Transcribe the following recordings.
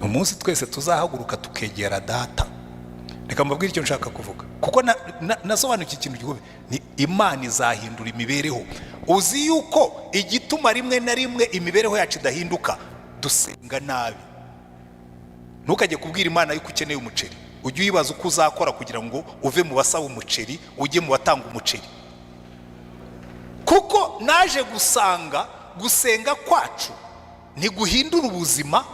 umunsi twese tuzahaguruka tukegera data. Reka mbabwire icyo nshaka kuvuga, kuko nasobanukiye ikintu gikomeye, ni Imana izahindura imibereho. Uzi yuko igituma rimwe na rimwe imibereho yacu idahinduka, dusenga nabi. Ntukajye kubwira Imana yuko ukeneye umuceri, ujye uyibaza uko uzakora kugira ngo uve mu basaba umuceri ujye mu batanga umuceri. Kuko naje gusanga gusenga kwacu ntiguhindura ubuzima,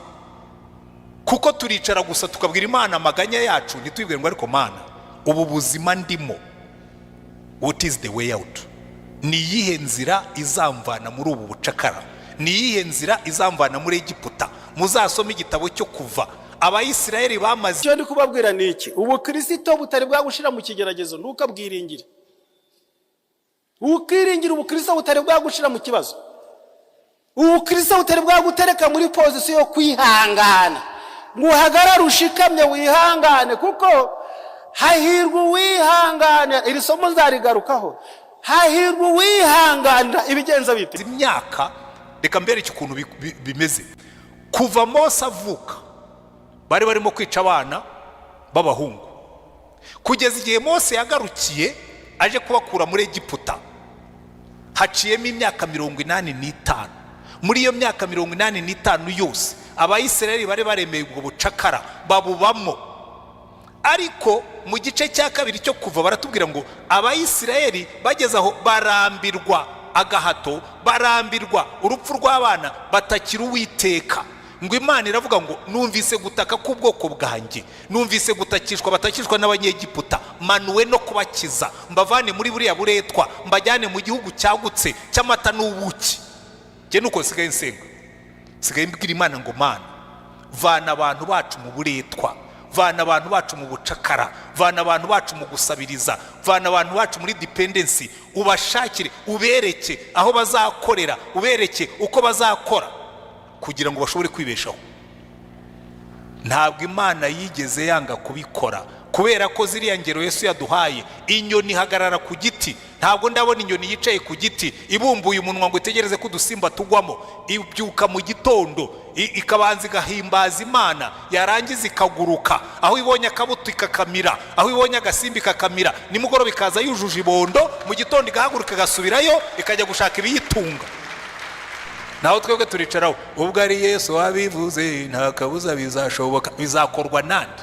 kuko turicara gusa tukabwira Imana amaganya yacu, ntitwibwire ngo ariko Mana ubu buzima ndimo, what is the way out? Ni iyihe nzira izamvana muri ubu bucakara? Ni iyihe nzira izamvana muri Egiputa? Muzasome igitabo cyo Kuva, Abayisiraheli bamaze. Icyo ndi kubabwira ni iki: ubu Kristo butari bwagushira mu kigeragezo, ntukabwiringire. Ukiringira ubu Kristo butari bwagushira mu kibazo, ubu Kristo butari bwagutereka muri position yo kwihangana, nguhagarara ushikamye wihangane, kuko hahirwa uwihangana. Iri somo nzarigarukaho. Hahirwa uwihangana ibigenza bite imyaka. Reka mbere ikintu bimeze. Kuva Mose avuka bari barimo kwica abana b'abahungu, kugeza igihe Mose yagarukiye aje kubakura muri Egiputa, haciyemo imyaka 85. Muri iyo myaka 85 yose Abayisiraheli bari baremeye ubwo bucakara babubamo. Ariko mu gice cya kabiri cyo Kuva baratubwira ngo Abayisiraheli bageze aho barambirwa agahato, barambirwa urupfu rw'abana, batakira Uwiteka. Ngo Imana iravuga ngo numvise gutaka k'ubwoko bwanjye, numvise gutakishwa batakishwa n'Abanyegiputa, manuwe no kubakiza, mbavane muri buriya buretwa, mbajyane mu gihugu cyagutse cy'amata n'ubuki. Je nuko sigaye nsenga, sigaye mbwira Imana ngo Mana vana abantu bacu mu buretwa, vana abantu bacu mu bucakara, vana abantu bacu mu gusabiriza, vana abantu bacu muri dependency, ubashakire, ubereke aho bazakorera, ubereke uko bazakora kugira ngo bashobore kwibeshaho. Ntabwo Imana yigeze yanga kubikora, kubera ko ziriya ngero Yesu yaduhaye. Inyoni ihagarara ku giti, ntabwo ndabona inyoni yicaye ku giti ibumbuye umunwa ngo itegereze ko udusimba tugwamo. Ibyuka mu gitondo ikabanza igahimbaza Imana, yarangiza ikaguruka, aho ibonye akabuto ikakamira, aho ibonye agasimbi kakamira, nimugoroba ikaza yujuje ibondo, mu gitondo igahaguruka igasubirayo ikajya gushaka ibiyitunga. Naho twebwe turicaraho, ubwo ari Yesu wabivuze nta kabuza bizashoboka. Bizakorwa nande?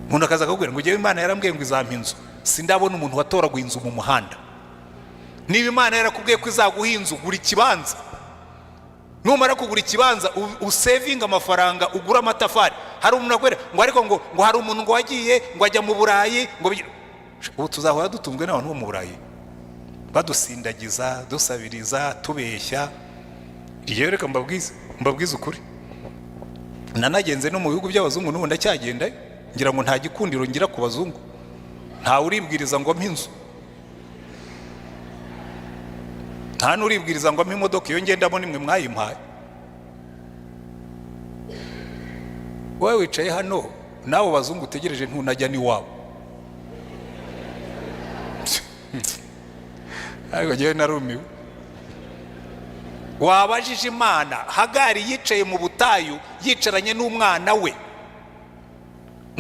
Umuntu akaza akakubwira ngo Imana yarambwiye ngo izampa inzu, sindabona umuntu watoraguye inzu mu muhanda. Niba Imana yarakubwiye ko izaguha inzu, gura ikibanza. Numara kugura ikibanza usevinga amafaranga, ugura amatafari. Hari umuntu akwera ngo ariko ngo hari umuntu ngo wagiye ngo ajya mu Burayi ngo ubu tuzahora dutunzwe n'abantu bo mu Burayi badusindagiza, dusabiriza, tubeshya. Iyo reka mbabwize ukuri, nanagenze no mu bihugu by'abazungu n'ubu ndacyagenda, ngira ngo nta gikundiro ngira ku bazungu, nta uribwiriza ngo mpinzu, nta n'uribwiriza ngo imodoka iyo ngendamo nimwe mwayimpaye. Wowe wicaye hano n'abo bazungu utegereje ntunajya n'iwabo. Ariko ngewe narumiwe. Wabajije Imana, Hagari yicaye mu butayu yicaranye n'umwana we,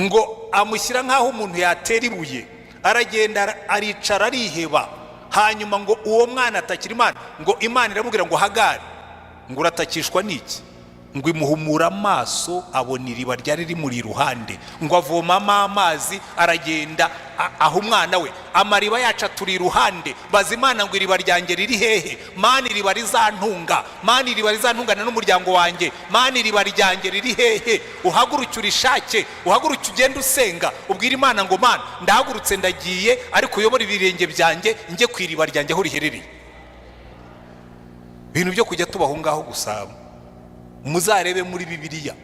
ngo amushyira nk'aho umuntu yatera ibuye, aragenda aricara ariheba. Hanyuma ngo uwo mwana atakira Imana, ngo Imana iramubwira ngo Hagari, ngo uratakishwa n'iki? Ngo imuhumura amaso abona iriba ryari rimuri iruhande, ngo avomamo amazi, aragenda aho umwana we. Amariba yacu aturi iruhande, baza Imana ngo iriba ryanjye riri hehe? Mana iriba rizantunga, Mana iriba rizantungana n'umuryango wanjye, Mana iriba ryanjye riri hehe? Uhaguruke urishake, uhaguruke ugende usenga, ubwira Imana ngo Mana ndahagurutse ndagiye, ariko uyobora ibirenge byanjye njye ku iriba ryanjye aho riherereye. Ibintu byo kujya tubaho ngaho gusaba. Muzarebe muri Bibiliya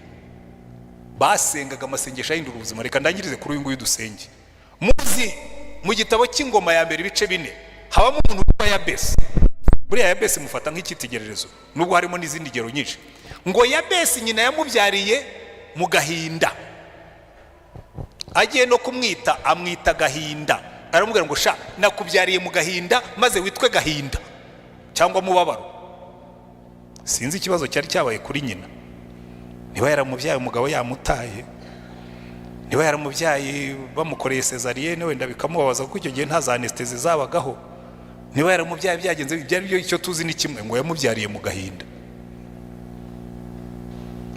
basengaga amasengesho ahindura ubuzima. Reka ndangirize kuri uyu nguyu Dusenge. Muzi mu gitabo cy'Ingoma ya mbere ibice 4 habamo umuntu witwa Yabesi. Buriya Yabesi mufata nk'icyitegererezo, nubwo harimo n'izindi ngero nyinshi. Ngo Yabesi nyina yamubyariye mu gahinda, agiye no kumwita amwita gahinda. Aramubwira ngo sha nakubyariye mu gahinda maze witwe gahinda cyangwa mubabaro. sinzi ikibazo cyari cyabaye kuri nyina, niba yaramubyaye umugabo yamutaye, niba yaramubyaye bamukoreye cesarienne wenda bikamubabaza kuko icyo gihe nta za anestesi zabagaho, niba yaramubyaye byagenze byari byo, icyo tuzi ni kimwe, ngo yamubyariye mu gahinda.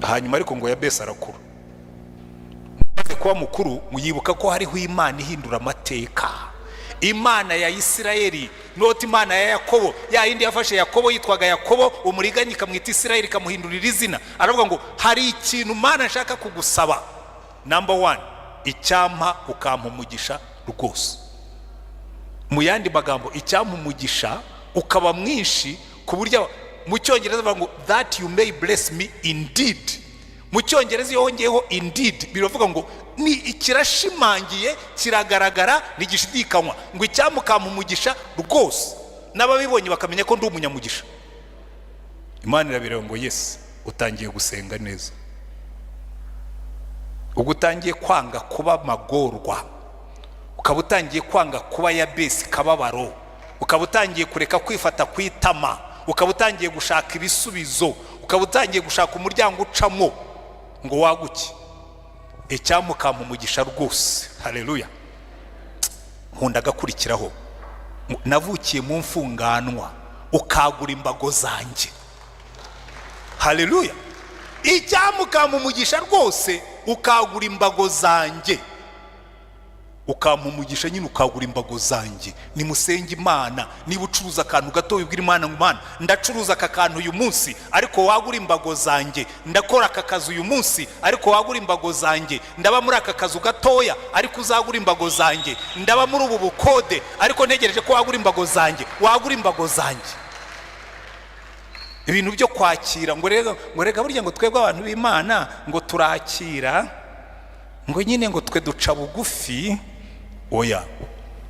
Hanyuma ariko ngo Yabesi arakura, maze kuba mukuru muyibuka ko hariho Imana ihindura amateka, Imana ya Isirayeli, noti Imana ya Yakobo, ya yindi yafashe Yakobo yitwaga Yakobo, umuriganya ikamwita Isirayeli ikamuhindurira izina. Aravuga ngo hari ikintu Imana nshaka kugusaba, number 1, icyampa ukampa umugisha rwose. Mu yandi magambo, icyampa umugisha ukaba mwinshi ku buryo mu cyongereza bavuga ngo that you may bless me indeed. Mu cyongereza iyo hongeyeho indeed biravuga ngo ni ikirashimangiye, kiragaragara, ntigishidikanywa, ngo icyampa ukampa umugisha rwose, n'ababibonye bakamenya ko ndi umunyamugisha. Imana irabireba ngo yes, utangiye gusenga neza, ubwo utangiye kwanga kuba magorwa, ukaba utangiye kwanga kuba Yabesi kababaro, ukaba utangiye kureka kwifata kwitama, ukaba utangiye gushaka ibisubizo, ukaba utangiye gushaka umuryango ucamo ngo waguke. Icyampa ukampa umugisha rwose. Haleluya. Nkunda gakurikiraho, navukiye mu mfunganwa ukagura imbago zanjye. Haleluya. Icyampa ukampa umugisha rwose ukagura imbago zanjye, ukampa umugisha nyine ukagura imbago zanjye. Nimusenge Imana, niba ucuruza akantu gato wibwira Imana ngo Imana ndacuruza aka kantu uyu munsi, ariko wagura imbago zanjye. Ndakora aka kazi uyu munsi, ariko wagura imbago zanjye. Ndaba muri aka kazu gatoya, ariko uzagura imbago zanjye. Ndaba muri ubu bukode, ariko ntegereje ko wagura imbago zanjye. Wagura imbago zanjye. Ibintu byo kwakira ngo rega burya ngo twebwe abantu b'Imana ngo turakira, ngo nyine ngo twe duca bugufi. Oya,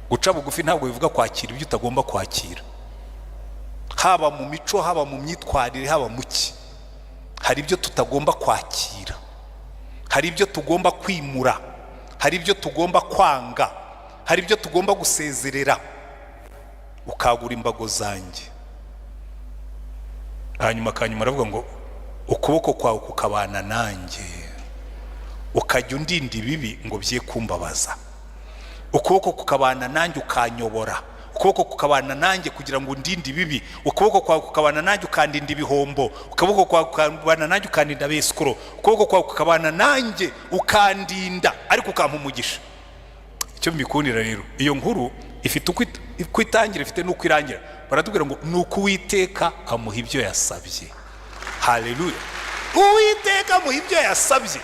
guca bugufi ntabwo bivuga kwakira ibyo utagomba kwakira, haba mu mico, haba mu myitwarire, haba mu ki. Hari ibyo tutagomba kwakira, hari ibyo tugomba kwimura, hari ibyo tugomba kwanga, hari ibyo tugomba gusezerera. Ukagura imbago zanjye. Hanyuma aravuga ngo ukuboko kwawe kukabana nanjye, ukajya undinda ibibi ngo bye kumbabaza. Ukuboko kukabana nanjye ukanyobora, ukuboko kukabana nanjye kugira ngo undinde ibibi, ukuboko kwawe kukabana nanjye ukandinda ibihombo, ukuboko kwawe kukabana nanjye ukandinda abesikoro, ukuboko kwawe kukabana nanjye ukandinda, ariko ukampa umugisha. Icyo mbikundira rero, iyo nkuru ifite uko itangira, ifite n'uko irangira. Baratubwira ngo nuko Uwiteka amuha ibyo yasabye. Haleluya. Uwiteka amuha ibyo yasabye.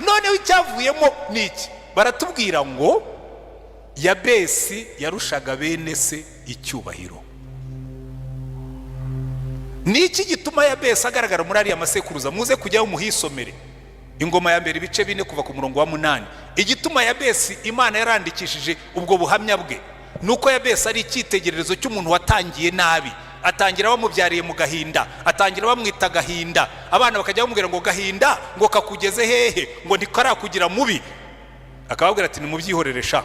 Noneho icyavuyemo ni iki? Baratubwira ngo Yabesi yarushaga bene se icyubahiro. Ni iki gituma Yabesi agaragara muri ariya masekuruza? Muze kujyaho muhisomere Ingoma ya mbere ibice 4 kuva ku murongo wa 8. Igituma Yabesi Imana yarandikishije ubwo buhamya bwe nuko Yabesi ari icyitegererezo cy'umuntu watangiye nabi. Atangira bamubyariye mu gahinda, atangira bamwita gahinda, abana bakajya bamubwira ngo gahinda ngo kakugeze hehe, ngo ntikarakugira mubi. Akababwira ati nimubyihoreresha,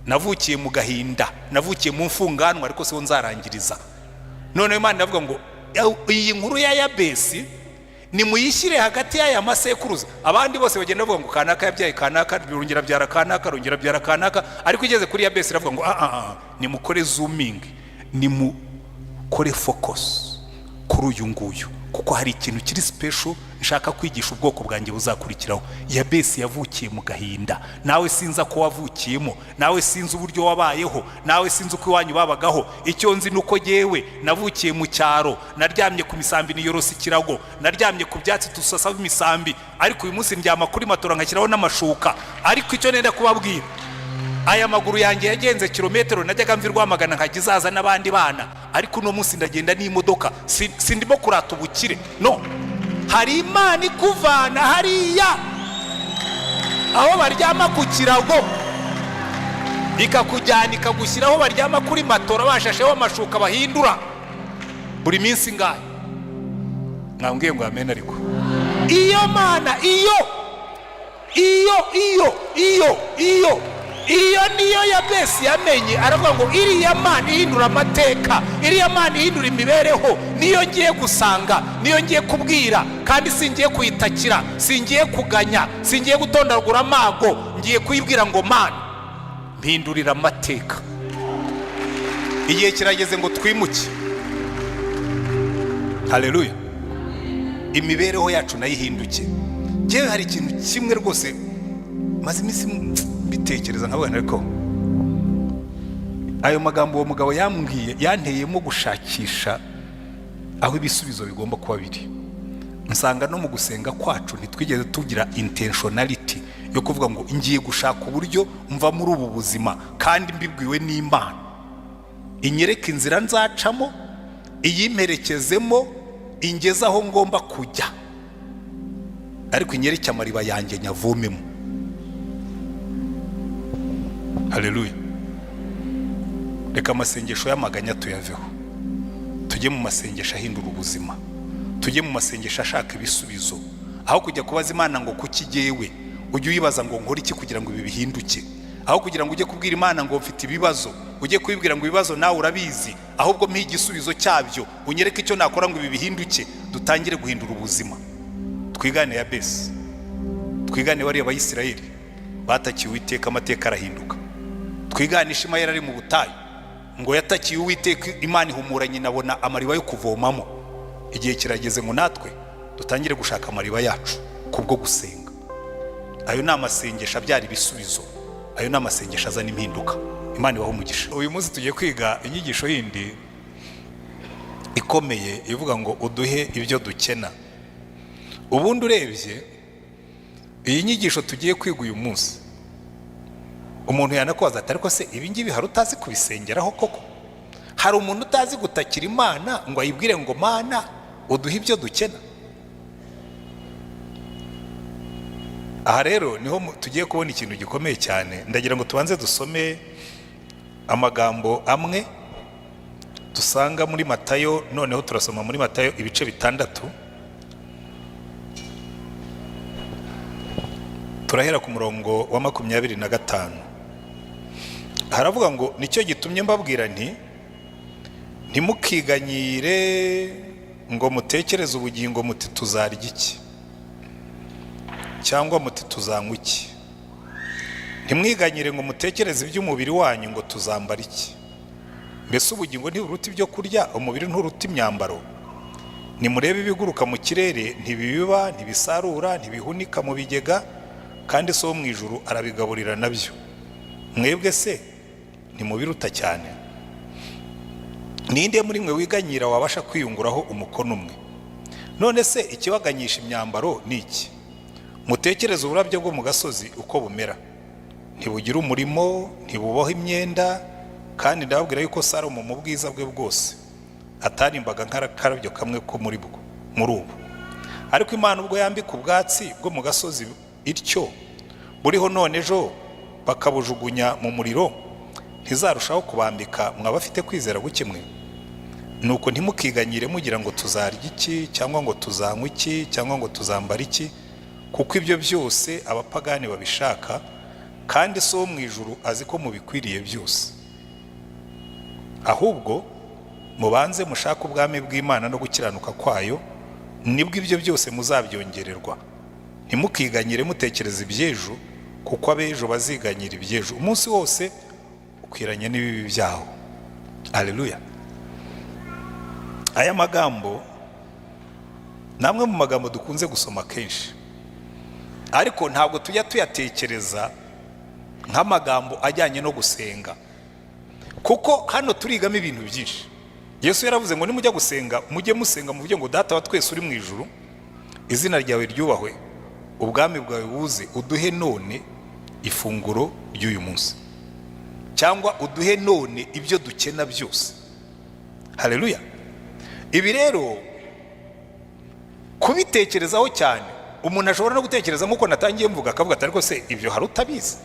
navukiye mu gahinda, navukiye mu mfunganwa, ariko se nzarangiriza. None Imana iravuga ngo iyi nkuru ya Yabesi nimuyishyire hagati y'aya masekuruza. Abandi bose bagenda bavuga ngo kanaka yabyaye kanaka, birongera byara kanaka, rongera byara kanaka, ariko igeze kuri Yabesi iravuga ngo nimukore zooming, nimukore focus kuri uyu nguyu, kuko hari ikintu kiri special nshaka kwigisha ubwoko bwanjye buzakurikiraho. Yabesi yavukiye mu gahinda, nawe sinza ko wavukiyemo, nawe sinzi uburyo wabayeho, nawe sinzi uko iwanyu babagaho. Icyo nzi nuko yewe navukiye mu cyaro, naryamye ku misambi niyorose ikirago, naryamye ku byatsi tusasa imisambi, ariko uyu munsi ndyama kuri matora nkashyiraho n'amashuka. Ariko icyo nenda kubabwira, aya maguru yanjye yagenze kilometero, najyaga mvirwa magana nkagizaza n'abandi bana, ariko uno munsi ndagenda n'imodoka. Sindimo kurata ubukire, no. Hari Imana ikuvana hariya aho baryama ku kirago, ikakujyana ikagushyiraho baryama kuri matora bashasheho amashuka bahindura buri minsi ngahe. Mwambwiye ngo amen. Ariko iyo Mana iyo iyo niyo Yabesi yamenye, aravuga ngo iriya Mana ihindura amateka, iriya Mana ihindura imibereho, niyo ngiye gusanga, niyo ngiye kubwira, kandi singiye kuyitakira, singiye kuganya, singiye gutondagura amago, ngiye kuyibwira ngo Mana mpindurira amateka. Igihe kirageze ngo twimuke. Haleluya. Imibereho yacu nayo ihinduke. Jewe hari ikintu kimwe rwose maze iminsi bitekereza nkabona, ariko ayo magambo uwo mugabo yambwiye yanteyemo gushakisha aho ibisubizo bigomba kuba biri. Nsanga no mu gusenga kwacu ntitwigeze tugira intentionality yo kuvuga ngo ngiye gushaka uburyo mva muri ubu buzima kandi mbibwiwe n'Imana, inyereka inzira nzacamo, iyimperekezemo, ingeza aho ngomba kujya, ariko inyereke amariba yanjye nyavomemo. Haleluya. Reka amasengesho y'amaganya tuyaveho, tujye mu masengesho ahindura ubuzima, tujye mu masengesho ashaka ibisubizo. Aho kujya kubaza Imana ngo kuki jyewe, ujye uyibaza ngo nkora iki kugira ngo ibi bihinduke. Aho kugira ngo ujye kubwira Imana ngo mfite ibibazo, ujye kwibwira ngo ibibazo nawe urabizi, ahubwo mpa igisubizo cyabyo, unyereke icyo nakora ngo ibi bihinduke, dutangire guhindura ubuzima. Twigane Yabesi, twigane bariya Abayisirayeli batakiye Uwiteka, amateka arahinduka. Twigane Ishimayeli ari mu butayu, ngo yatakiye Uwiteka, Imana ihumuranye, nabona amariba yo kuvomamo. Igihe kirageze ngo natwe dutangire gushaka amariba yacu kubwo gusenga. Ayo ni amasengesho abyara ibisubizo, ayo ni amasengesho azana impinduka. Imana ibahe umugisha. Uyu munsi tugiye kwiga inyigisho yindi ikomeye ivuga ngo uduhe ibyo dukena. Ubundi urebye iyi nyigisho tugiye kwiga uyu munsi, umuntu yanakwaza ati ariko se ibi ngibi hari utazi kubisengeraho koko? Hari umuntu utazi gutakira Imana ngo ayibwire ngo Mana uduhe ibyo dukena? Aha rero niho tugiye kubona ikintu gikomeye cyane. Ndagira ngo tubanze dusome amagambo amwe dusanga muri Matayo. Noneho turasoma muri Matayo ibice 6. Turahera ku murongo wa 25. Haravuga ngo nicyo gitumye mbabwira nti ntimukiganyire ngo mutekereze ubugingo muti tuzarya iki, cyangwa muti tuzanywa iki. Ntimwiganyire ngo mutekereze iby'umubiri wanyu ngo tuzambara iki. Mbese ubugingo ntiburuta ibyo kurya, umubiri nturuta imyambaro? Nimurebe ibiguruka mu kirere, ntibibiba, ntibisarura, ntibihunika mu bigega, kandi so mu ijuru arabigaburira nabyo. Mwebwe se ntimubiruta cyane? Ninde muri mwe wiganyira wabasha kwiyunguraho umukono umwe? None se ikibaganyisha imyambaro ni iki? Mutekereze uburabyo bwo mu gasozi uko bumera, ntibugira umurimo, ntibuboha imyenda, kandi ndababwira yuko Salomo mu bwiza bwe bwose atarimbaga nk'akarabyo kamwe ko muri ubu. Ariko Imana ubwo yambika ubwatsi bwo mu gasozi ityo buriho none ejo bakabujugunya mu muriro, ntizarushaho kubambika mwabafite kwizera gukimwe? Nuko ntimukiganyire mugira ngo tuzarya iki, cyangwa ngo tuzanywa iki, cyangwa ngo tuzambara iki, kuko ibyo byose abapagani babishaka, kandi so mu ijuru azi ko mubikwiriye byose. Ahubwo mubanze mushaka ubwami bw'Imana no gukiranuka kwayo, nibwo ibyo byose muzabyongererwa. Ntimukiganyire mutekereza iby'ejo, kuko abejo baziganyira iby'ejo. Umunsi wose ukwiranye n'ibibi byaho. Haleluya. Aya magambo namwe mu magambo dukunze gusoma kenshi, ariko ntabwo tujya tuyatekereza nk'amagambo ajyanye no gusenga, kuko hano turigamo ibintu byinshi. Yesu yaravuze ngo nimujya gusenga mujye musenga mu buryo ngo Data wa twese uri mu ijuru, izina ryawe ryubahwe, ubwami bwawe buze, uduhe none ifunguro ry'uyu munsi, cyangwa uduhe none ibyo dukena byose. Haleluya. Ibi rero kubitekerezaho cyane, umuntu ashobora no gutekereza nk'uko natangiye mvuga, akavuga ati ariko se ibyo hari utabizi?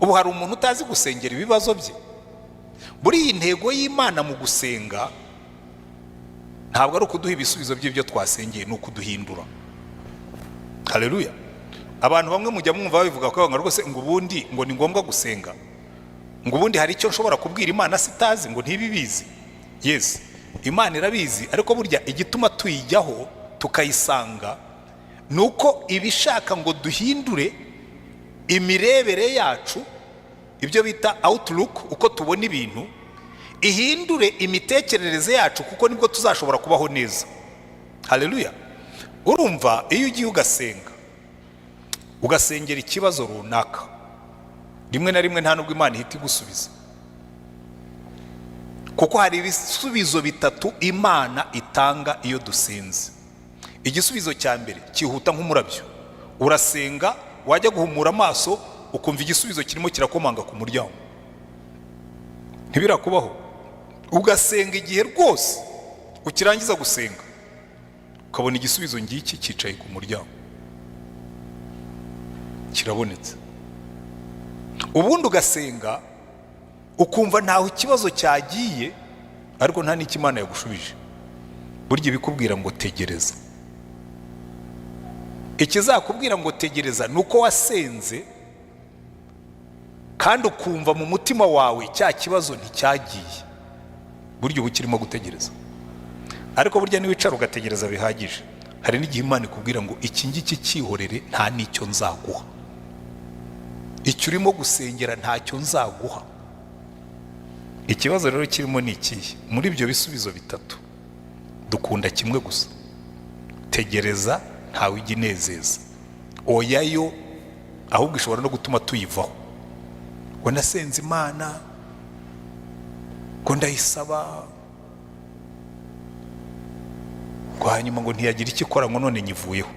Ubu hari umuntu utazi gusengera ibibazo bye? Buri iyi ntego y'Imana mu gusenga ntabwo ari ukuduha ibisubizo by'ibyo twasengeye, ni ukuduhindura. Haleluya. abantu bamwe mujya mwumva babivuga ko ngo rwose ngo ubundi ngo ni ngombwa gusenga, ngo ubundi hari icyo nshobora kubwira Imana sitazi ngo ntibibizi. Yes, Imana irabizi, ariko burya igituma tuyijyaho tukayisanga nuko ibishaka ngo duhindure imirebere yacu, ibyo bita outlook, uko tubona ibintu, ihindure imitekerereze yacu, kuko nibwo tuzashobora kubaho neza. Haleluya. Urumva iyo ugiye ugasengera ikibazo runaka, rimwe na rimwe nta nubwo Imana ihita igusubiza, kuko hari ibisubizo bitatu Imana itanga iyo dusenze. Igisubizo cya mbere kihuta nk'umurabyo. Urasenga, wajya guhumura amaso ukumva igisubizo kirimo kirakomanga ku muryango. Ntibirakubaho? Ugasenga igihe rwose, ukirangiza gusenga ukabona igisubizo ngiki cyicaye ku muryango, kirabonetse. Ubundi ugasenga ukumva ntaho ikibazo cyagiye, ariko nta n'icyo Imana yagushubije. Burya ibikubwira ngo tegereza. Ikizakubwira ngo tegereza nuko wasenze kandi ukumva mu mutima wawe cya kibazo nticyagiye. Burya ubu kirimo gutegereza. Ariko burya niwicara ugategereza bihagije, hari n'igihe Imana ikubwira ngo iki ngiki cyihorere, nta n'icyo nzaguha. Icyo urimo gusengera ntacyo nzaguha. Ikibazo rero kirimo ni ikihe? Muri ibyo bisubizo bitatu dukunda kimwe gusa: tegereza ntawe ijya inezeza. Oya yo ahubwo ishobora no gutuma tuyivaho. Ngo nasenze Imana, ngo ndayisaba, ngo hanyuma ngo ntiyagira icyo ikora, ngo none nyivuyeho,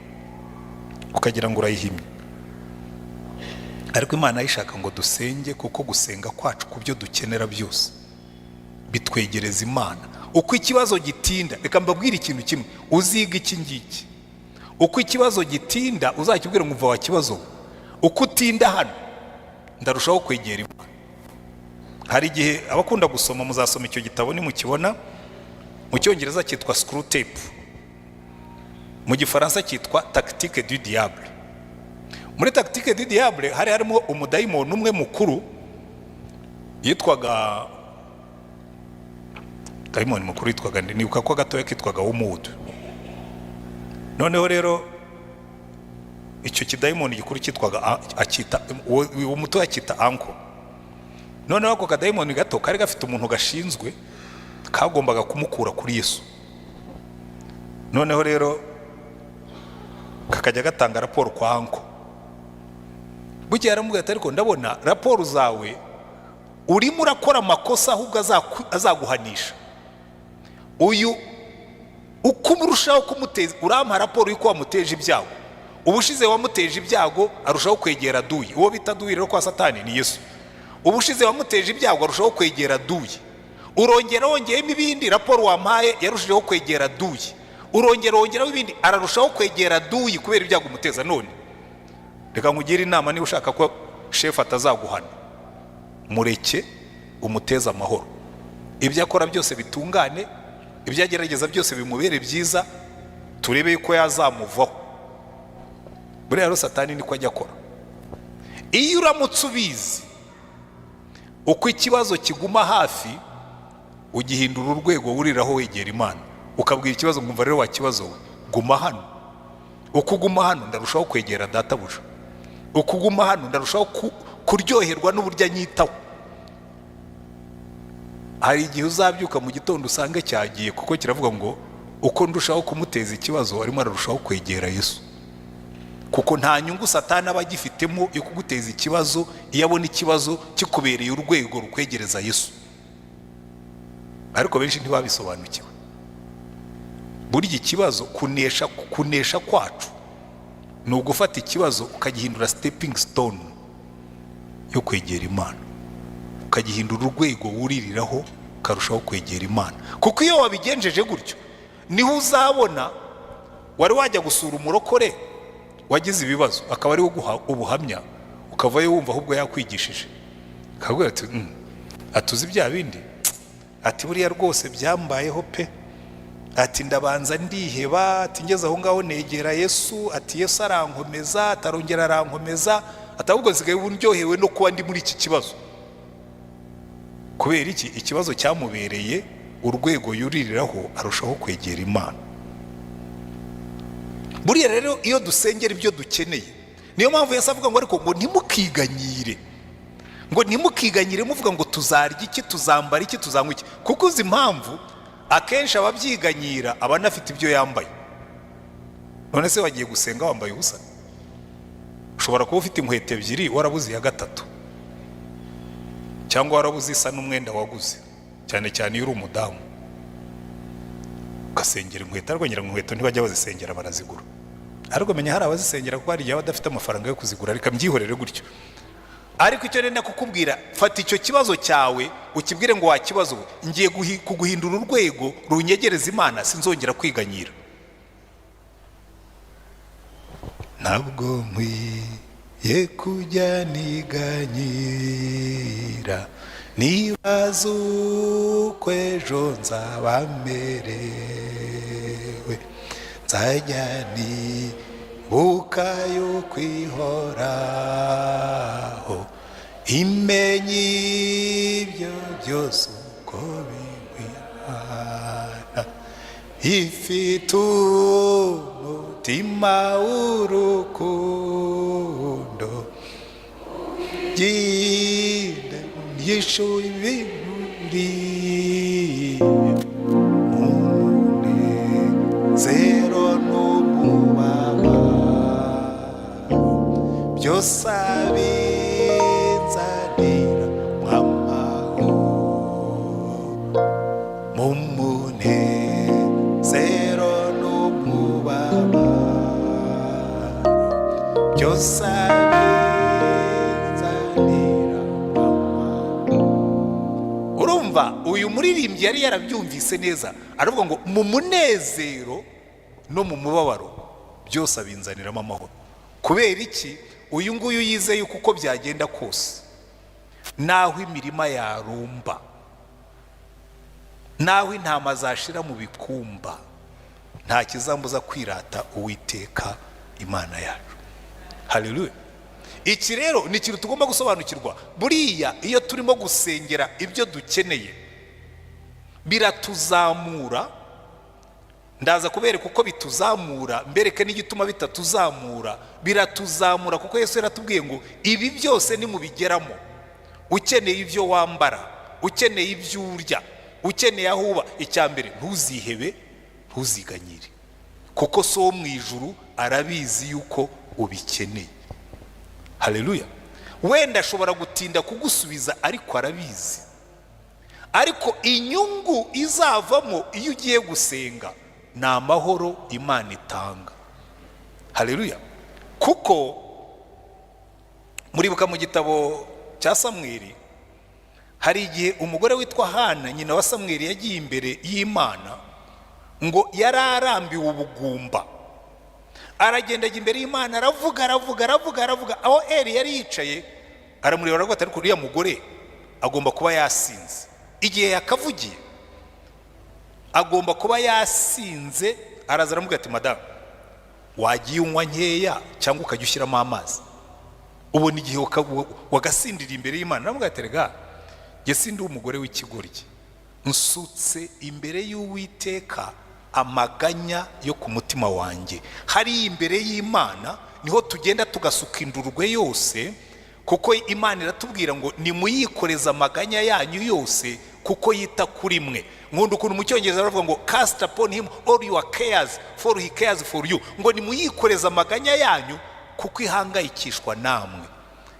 ukagira ngo urayihimye. Ariko Imana yishaka ngo dusenge, kuko gusenga kwacu ku byo dukenera byose bitwegereza Imana. Uko ikibazo gitinda, reka mbabwire ikintu kimwe, uziga iki ngiki. Uko ikibazo gitinda uzakibwira ngo umva wa kibazo, uko utinda hano ndarushaho kwegera Imana. Hari igihe abakunda gusoma muzasoma icyo gitabo nimukibona, mu cyongereza cyitwa screw tape, mu gifaransa cyitwa tactique du diable. Muri tactique du diable hari harimo umudayimoni umwe mukuru yitwaga, dayimoni mukuru yitwaga, nibuka ko gatoya kitwaga umudu. Noneho rero icyo kidayimoni gikuru cyitwaga akita, uwo muto akita anko. Noneho ako kadayimoni gato kari gafite umuntu gashinzwe, kagombaga kumukura kuri Yesu. Noneho rero kakajya gatanga raporo kwa anko. Bugiye yaramubwira ati ariko ndabona raporo zawe urimo urakora amakosa, ahubwo azaguhanisha. Uyu uko urushaho kumuteza, urampa raporo yuko wamuteje ibyago. Ubushize wamuteje ibyago arushaho kwegera duyi. Uwo bita duyi rero kwa Satani ni Yesu. Ubushize wamuteje ibyago arushaho kwegera duyi. Urongera wongeyemo ibindi, raporo wampaye yarushijeho kwegera duyi. Urongera ibindi, ararushaho kwegera duyi kubera ibyago umuteza. None reka nkugire inama, niba ushaka ko shefu atazaguhana, mureke umuteza amahoro. Ibyo akora byose bitungane, ibyo agerageza byose bimubere byiza, turebe yuko yazamuvaho. Buriya rero Satani niko ajya akora. Iyo uramutse ubizi uko ikibazo kiguma hafi, ugihindura urwego wuriraho wegera Imana, ukabwira ikibazo ngumva rero wa kibazo we, guma hano. Uko uguma hano ndarushaho kwegera databuja. Uko uguma hano ndarushaho kuryoherwa n'uburyo anyitaho. Hari igihe uzabyuka mu gitondo usange cyagiye, kuko kiravuga ngo uko ndushaho kumuteza ikibazo arimo ararushaho kwegera Yesu. Kuko nta nyungu Satani aba agifitemo yo kuguteza ikibazo iyo abona ikibazo kikubereye urwego rukwegereza Yesu. Ariko benshi ntibabisobanukiwe. Burya ikibazo kunesha kwacu ni ugufata ikibazo ukagihindura stepping stone yo kwegera Imana, ukagihindura urwego wuririraho ukarushaho kwegera Imana. Kuko iyo wabigenjeje gutyo niho uzabona wari wajya gusura umurokore wagize ibibazo, akaba ari wo guha ubuhamya, ukavayo wumva ahubwo yakwigishije, akabwira ati atuzi bya bindi, ati buriya rwose byambayeho pe, ati ndabanza ndiheba, ati ngeze aho ngaho negera Yesu, ati Yesu arankomeza, atarongera arankomeza, atabwo nsigaye buryohewe no kuba ndi muri iki kibazo. Kubera iki? Ikibazo cyamubereye urwego yuririraho arushaho kwegera Imana. Buriya rero iyo dusengera ibyo dukeneye, niyo mpamvu Yesu avuga ngo ariko ngo ntimukiganyire, ngo ntimukiganyire muvuga ngo tuzarya iki, tuzambara iki, tuzanywa iki. Kuko uzi impamvu akenshi ababyiganyira aba anafite ibyo yambaye. None se wagiye gusenga wambaye ubusa? Ushobora kuba ufite inkweto ebyiri warabuze iya gatatu, cyangwa warabuze isa n'umwenda waguze, cyane cyane iyo uri umudamu ugasengera inkweto. Ariko ngira ngo inkweto ntibajya bazisengera, barazigura. Ariko menya hari abazisengera kuko hari igihe badafite amafaranga yo kuzigura, reka mbyihorere gutyo. Ariko icyo nenda kukubwira, fata icyo kibazo cyawe ukibwire ngo wakibazo, ngiye kuguhindura urwego runyegereza Imana, sinzongera kwiganyira. Ntabwo nkwiye kujya niganyira, nibaza uko ejo nzaba merewe, nzajya nibuka yuko ihoraho imenya ibyo byose uko binkwirana, ifite umutima w'urukundo, yishuye ibintu umunezero n'umubabaro byose abinzanira mw'amahoro, mu munezero n'umubabaro byose abinzanira mw'amahoro. Urumva uyu muririmbyi yari yarabyumvise neza, aravuga ngo mu munezero no mu mubabaro byose abinzaniramo amahoro. Kubera iki? Uyu nguyu yizeye uko byagenda kose, naho imirima yarumba, naho intama zashira mu bikumba, nta kizambuza kwirata Uwiteka Imana yacu. Haleluya. Iki rero ni ikintu tugomba gusobanukirwa. Buriya iyo turimo gusengera ibyo dukeneye biratuzamura. Ndaza kubereka uko bituzamura, mbereke n'igituma bitatuzamura. Biratuzamura kuko Yesu yaratubwiye ngo ibi byose ni mubigeramo, ukeneye ibyo wambara, ukeneye ibyo urya, ukeneye aho uba. Icyambere, ntuzihebe, ntuziganyire, kuko so wo mu ijuru arabizi yuko ubikeneye. Haleluya. Wenda ashobora gutinda kugusubiza, ariko arabizi. Ariko inyungu izavamo iyo ugiye gusenga ni amahoro Imana itanga. Haleluya. Kuko muribuka mu gitabo cya Samweli, hari igihe umugore witwa Hana, nyina wa Samweli, yagiye imbere y'Imana ngo yararambiwe ubugumba. Aragenda imbere y'Imana, aravuga. Aho Eli yari yicaye aramureba, aravuga ati ariko uriya mugore agomba kuba yasinze. Igihe yakavugiye agomba kuba yasinze. Araza aramubwira ati madamu, wagiye unywa nkeya cyangwa ukajya ushyiramo amazi? Ubona igihe wagasindira imbere y'Imana. Aramubwira ati rega, njye sindi umugore w'ikigoryi, nsutse imbere y'Uwiteka amaganya yo ku mutima wanjye. Hari imbere y'Imana niho tugenda tugasuka indurwe yose, kuko Imana iratubwira ngo nimuyikoreze amaganya yanyu yose kuko yita kuri mwe. Nkunda ukuntu mu Cyongereza baravuga ngo cast upon him all your cares for he cares for you. Ngo nimuyikoreze amaganya yanyu kuko ihangayikishwa namwe.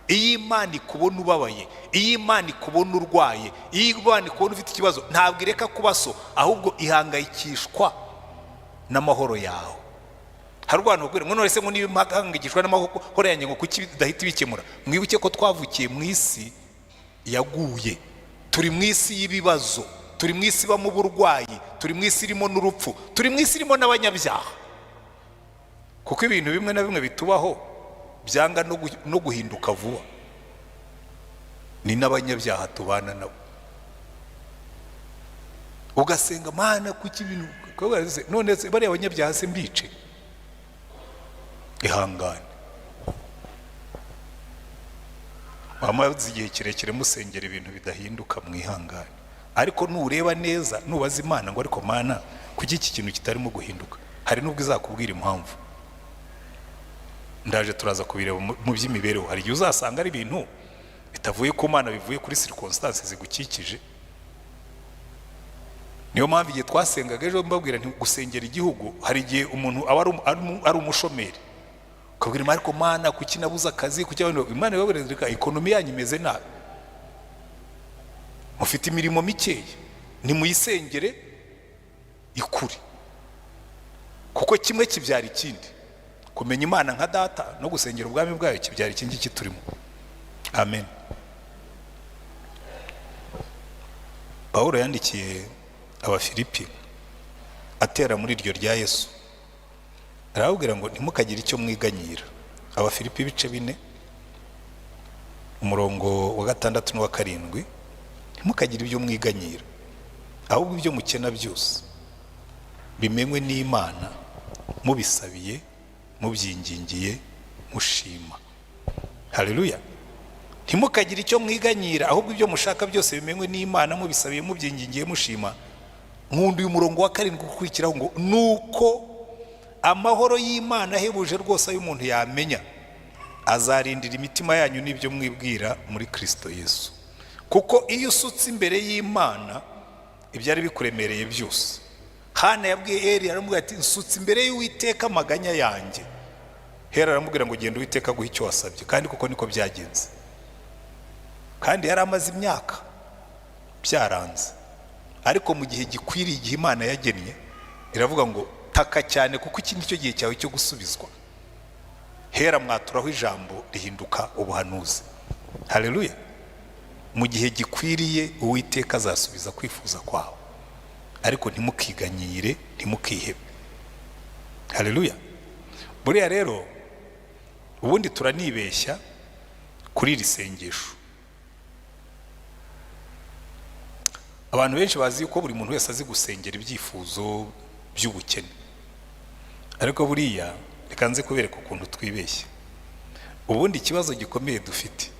Iyo Imana ikubona ubabaye, iyo Imana ikubona urwaye, iyo Imana ikubona ufite ikibazo, ntabwo ireka kubaso, ahubwo ihangayikishwa n'amahoro yawe. Hari abantu bagwira ngo none se ngo niba mpangayikishwa n'amahoro yanjye ngo kuki bidahita bikemura? Mwibuke ko twavukiye mu isi yaguye, turi mu isi y'ibibazo, turi mu isi ibamo uburwayi, turi mu isi irimo n'urupfu, turi mu isi irimo n'abanyabyaha. Kuko ibintu bimwe na bimwe bitubaho byanga no guhinduka vuba, ni n'abanyabyaha tubana nabo. ugasenga mana kuki ibintu none se bariya abanyabyaha se mbice. Ihangane, wamaze igihe kirekire musengera ibintu bidahinduka, mwihangane. Ariko nureba neza, nubaza Imana ngo ariko mana kuki iki kintu kitarimo guhinduka, hari nubwo izakubwira impamvu. Ndaje turaza kubireba mu by'imibereho. Hari igihe uzasanga ari ibintu bitavuye ku Mana, bivuye kuri circumstances zigukikije. Niyo mpamvu igihe twasengaga ejo mbabwira nti gusengera igihugu, hari igihe umuntu aba ari umushomeri, ukabwira Imana ariko Mana kuki nabuze akazi, kuki Imana ibabereka ekonomi yanyu imeze nabi, mufite imirimo mikeya, nimuyisengere ikuri, kuko kimwe kibyara ikindi. Kumenya Imana nka data no gusengera ubwami bwayo kibyara ikindi kiturimo. Amen. Pawulo yandikiye Abafilipi atera muri iryo rya Yesu, arababwira ngo ntimukagire icyo mwiganyira. Abafilipi ibice 4 umurongo wa 6 n'uwa 7, ntimukagire ibyo mwiganyira, ahubwo ibyo mukena byose bimenywe n'Imana, mubisabiye mubyingingiye mushima. Haleluya. Ntimukagire icyo mwiganyira, ahubwo ibyo mushaka byose bimenywe n'Imana, mubisabiye mubyingingiye mushima. Nkunda uyu murongo wa 7 gukurikiraho ngo nuko amahoro y'Imana ahebuje rwose ayo umuntu yamenya azarindira imitima yanyu n'ibyo mwibwira muri Kristo Yesu. Kuko iyo usutse imbere y'Imana ibyari bikuremereye byose. Hana yabwiye Eli, aramubwira ati nsutse imbere y'Uwiteka amaganya yanjye. Hera aramubwira ngo genda Uwiteka guha icyo wasabye, kandi kuko niko byagenze. Kandi yari amaze imyaka byaranze, ariko mu gihe gikwiriye, igihe Imana yagennye, iravuga ngo taka cyane kuko iki nicyo gihe cyawe cyo gusubizwa. Hera mwaturaho ijambo rihinduka ubuhanuzi. Haleluya. Mu gihe gikwiriye Uwiteka azasubiza kwifuza kwawe, ariko ntimukiganyire, ntimukihebe. Haleluya. Buriya rero ubundi turanibeshya kuri iri sengesho. Abantu benshi bazi ko buri muntu wese azi gusengera ibyifuzo by'ubukene, ariko buriya reka nze kubereka ukuntu twibeshya. Ubundi ikibazo gikomeye dufite,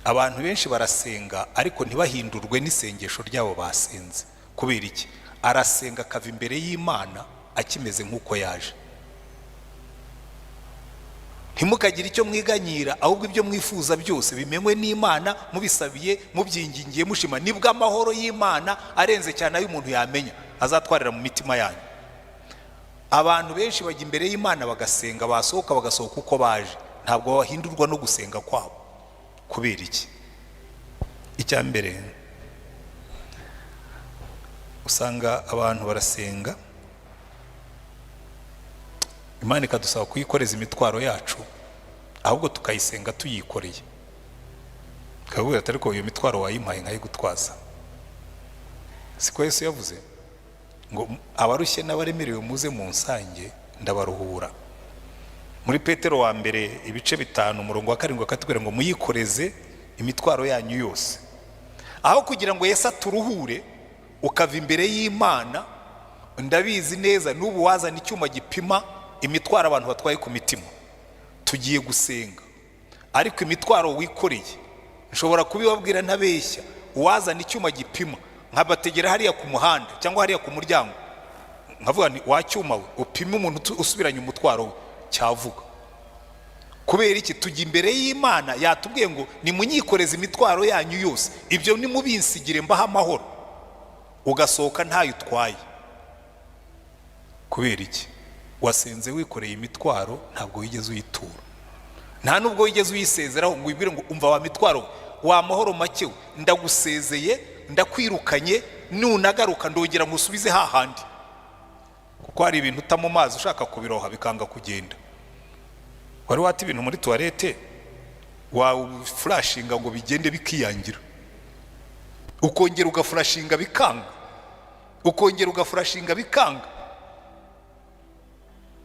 abantu benshi barasenga ariko ntibahindurwe n'isengesho ryabo basenze. Kubera iki? Arasenga akava imbere y'Imana akimeze nk'uko yaje. Ntimukagire icyo mwiganyira, ahubwo ibyo mwifuza byose bimenywe n'Imana, mubisabiye mubyingingiye mushima. Nibwo amahoro y'Imana arenze cyane ayo umuntu yamenya azatwarira mu mitima yanyu. Abantu benshi bajya imbere y'Imana bagasenga, basohoka bagasohoka uko baje, ntabwo bahindurwa no gusenga kwabo. Kubera iki? Icya mbere, usanga abantu barasenga, Imana ikadusaba kuyikoreza imitwaro yacu, ahubwo tukayisenga tuyikoreye. Kabura atari ko iyo mitwaro wayimpaye nkayigutwaza. Siko Yesu yavuze ngo abarushye n'abaremerewe muze mu nsange ndabaruhura. Muri Petero wa mbere ibice 5 umurongo wa 7 akatubwira ngo muyikoreze imitwaro yanyu yose. Aho kugira ngo Yesu aturuhure ukava imbere y'Imana, ndabizi neza n'ubu wazana icyuma gipima imitwaro abantu batwaye ku mitima, tugiye gusenga, ariko imitwaro wikoreye nshobora kubibabwira ntabeshya, wazana icyuma gipima nkabategera hariya ku muhanda cyangwa hariya ku muryango, nkavuga nti wacyuma we upime umuntu usubiranye umutwaro we, cyavuga. Kubera iki? Tujya imbere y'Imana, yatubwiye ngo nimunyikoreze imitwaro yanyu yose, ibyo nimubinsigire mbaha amahoro, ugasohoka ntayo utwaye. Kubera iki? Wasenze wikoreye imitwaro, ntabwo wigeze uyitura, nta nubwo wigeze uyisezeraho ngo wibwire ngo umva wa mitwaro wa mahoro make, ndagusezeye ndakwirukanye, nunagaruka ndongera musubize hahandi. Kuko hari ibintu utamu mazi ushaka kubiroha bikanga kugenda. Wari wata ibintu muri toilette wa flashinga ngo bigende bikiyangira, ukongera ugaflashinga bikanga, ukongera ugaflashinga bikanga.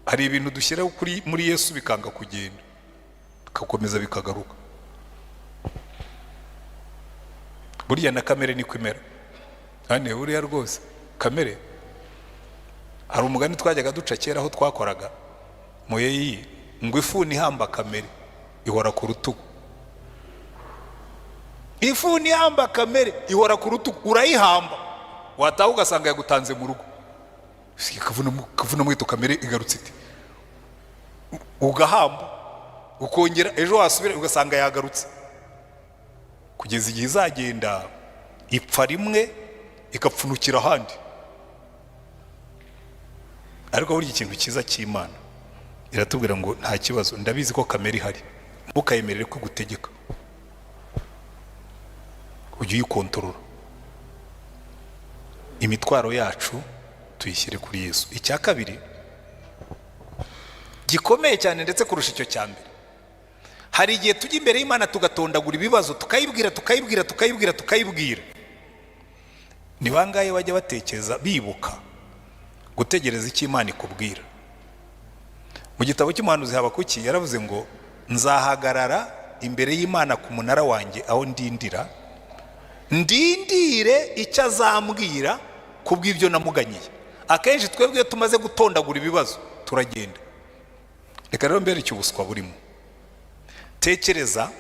Hari ibintu dushyira kuri muri Yesu bikanga kugenda, kakomeza bikagaruka. Buriya na kamere ni kwimera. ane uriya rwose kamere. Hari umugani twajyaga duca kera aho twakoraga muyeyi ngo ifuni ihamba kamere ihora ku rutugu. Ifuni ihamba kamere ihora ku rutugu, urayihamba wataha ugasanga yagutanze mu rugo. Kavuna mwito kamere igarutse iti ugahamba, ukongera ejo wasubira ugasanga yagarutse, kugeza igihe izagenda ipfa rimwe ikapfunukira ahandi. Ariko buri ikintu cyiza cy'Imana iratubwira ngo nta kibazo, ndabizi ko kamere ihari, mukayemerere ko gutegeka, ujye uyikontorora. Imitwaro yacu tuyishyire kuri Yesu. Icya kabiri gikomeye cyane ndetse kurusha icyo cya mbere, hari igihe tujya imbere y'Imana tugatondagura ibibazo, tukayibwira. Ni bangahe bajya batekereza bibuka gutegereza icyo Imana ikubwira? Mu gitabo cy'umuhanuzi Habakuki yaravuze ngo nzahagarara imbere y'Imana ku munara wanjye aho ndindire icyo azambwira kubw'ibyo namuganyiye. Akenshi twebwe tumaze gutondagura ibibazo turagenda. Reka rero mbere cy'ubuswa burimo. Tekereza,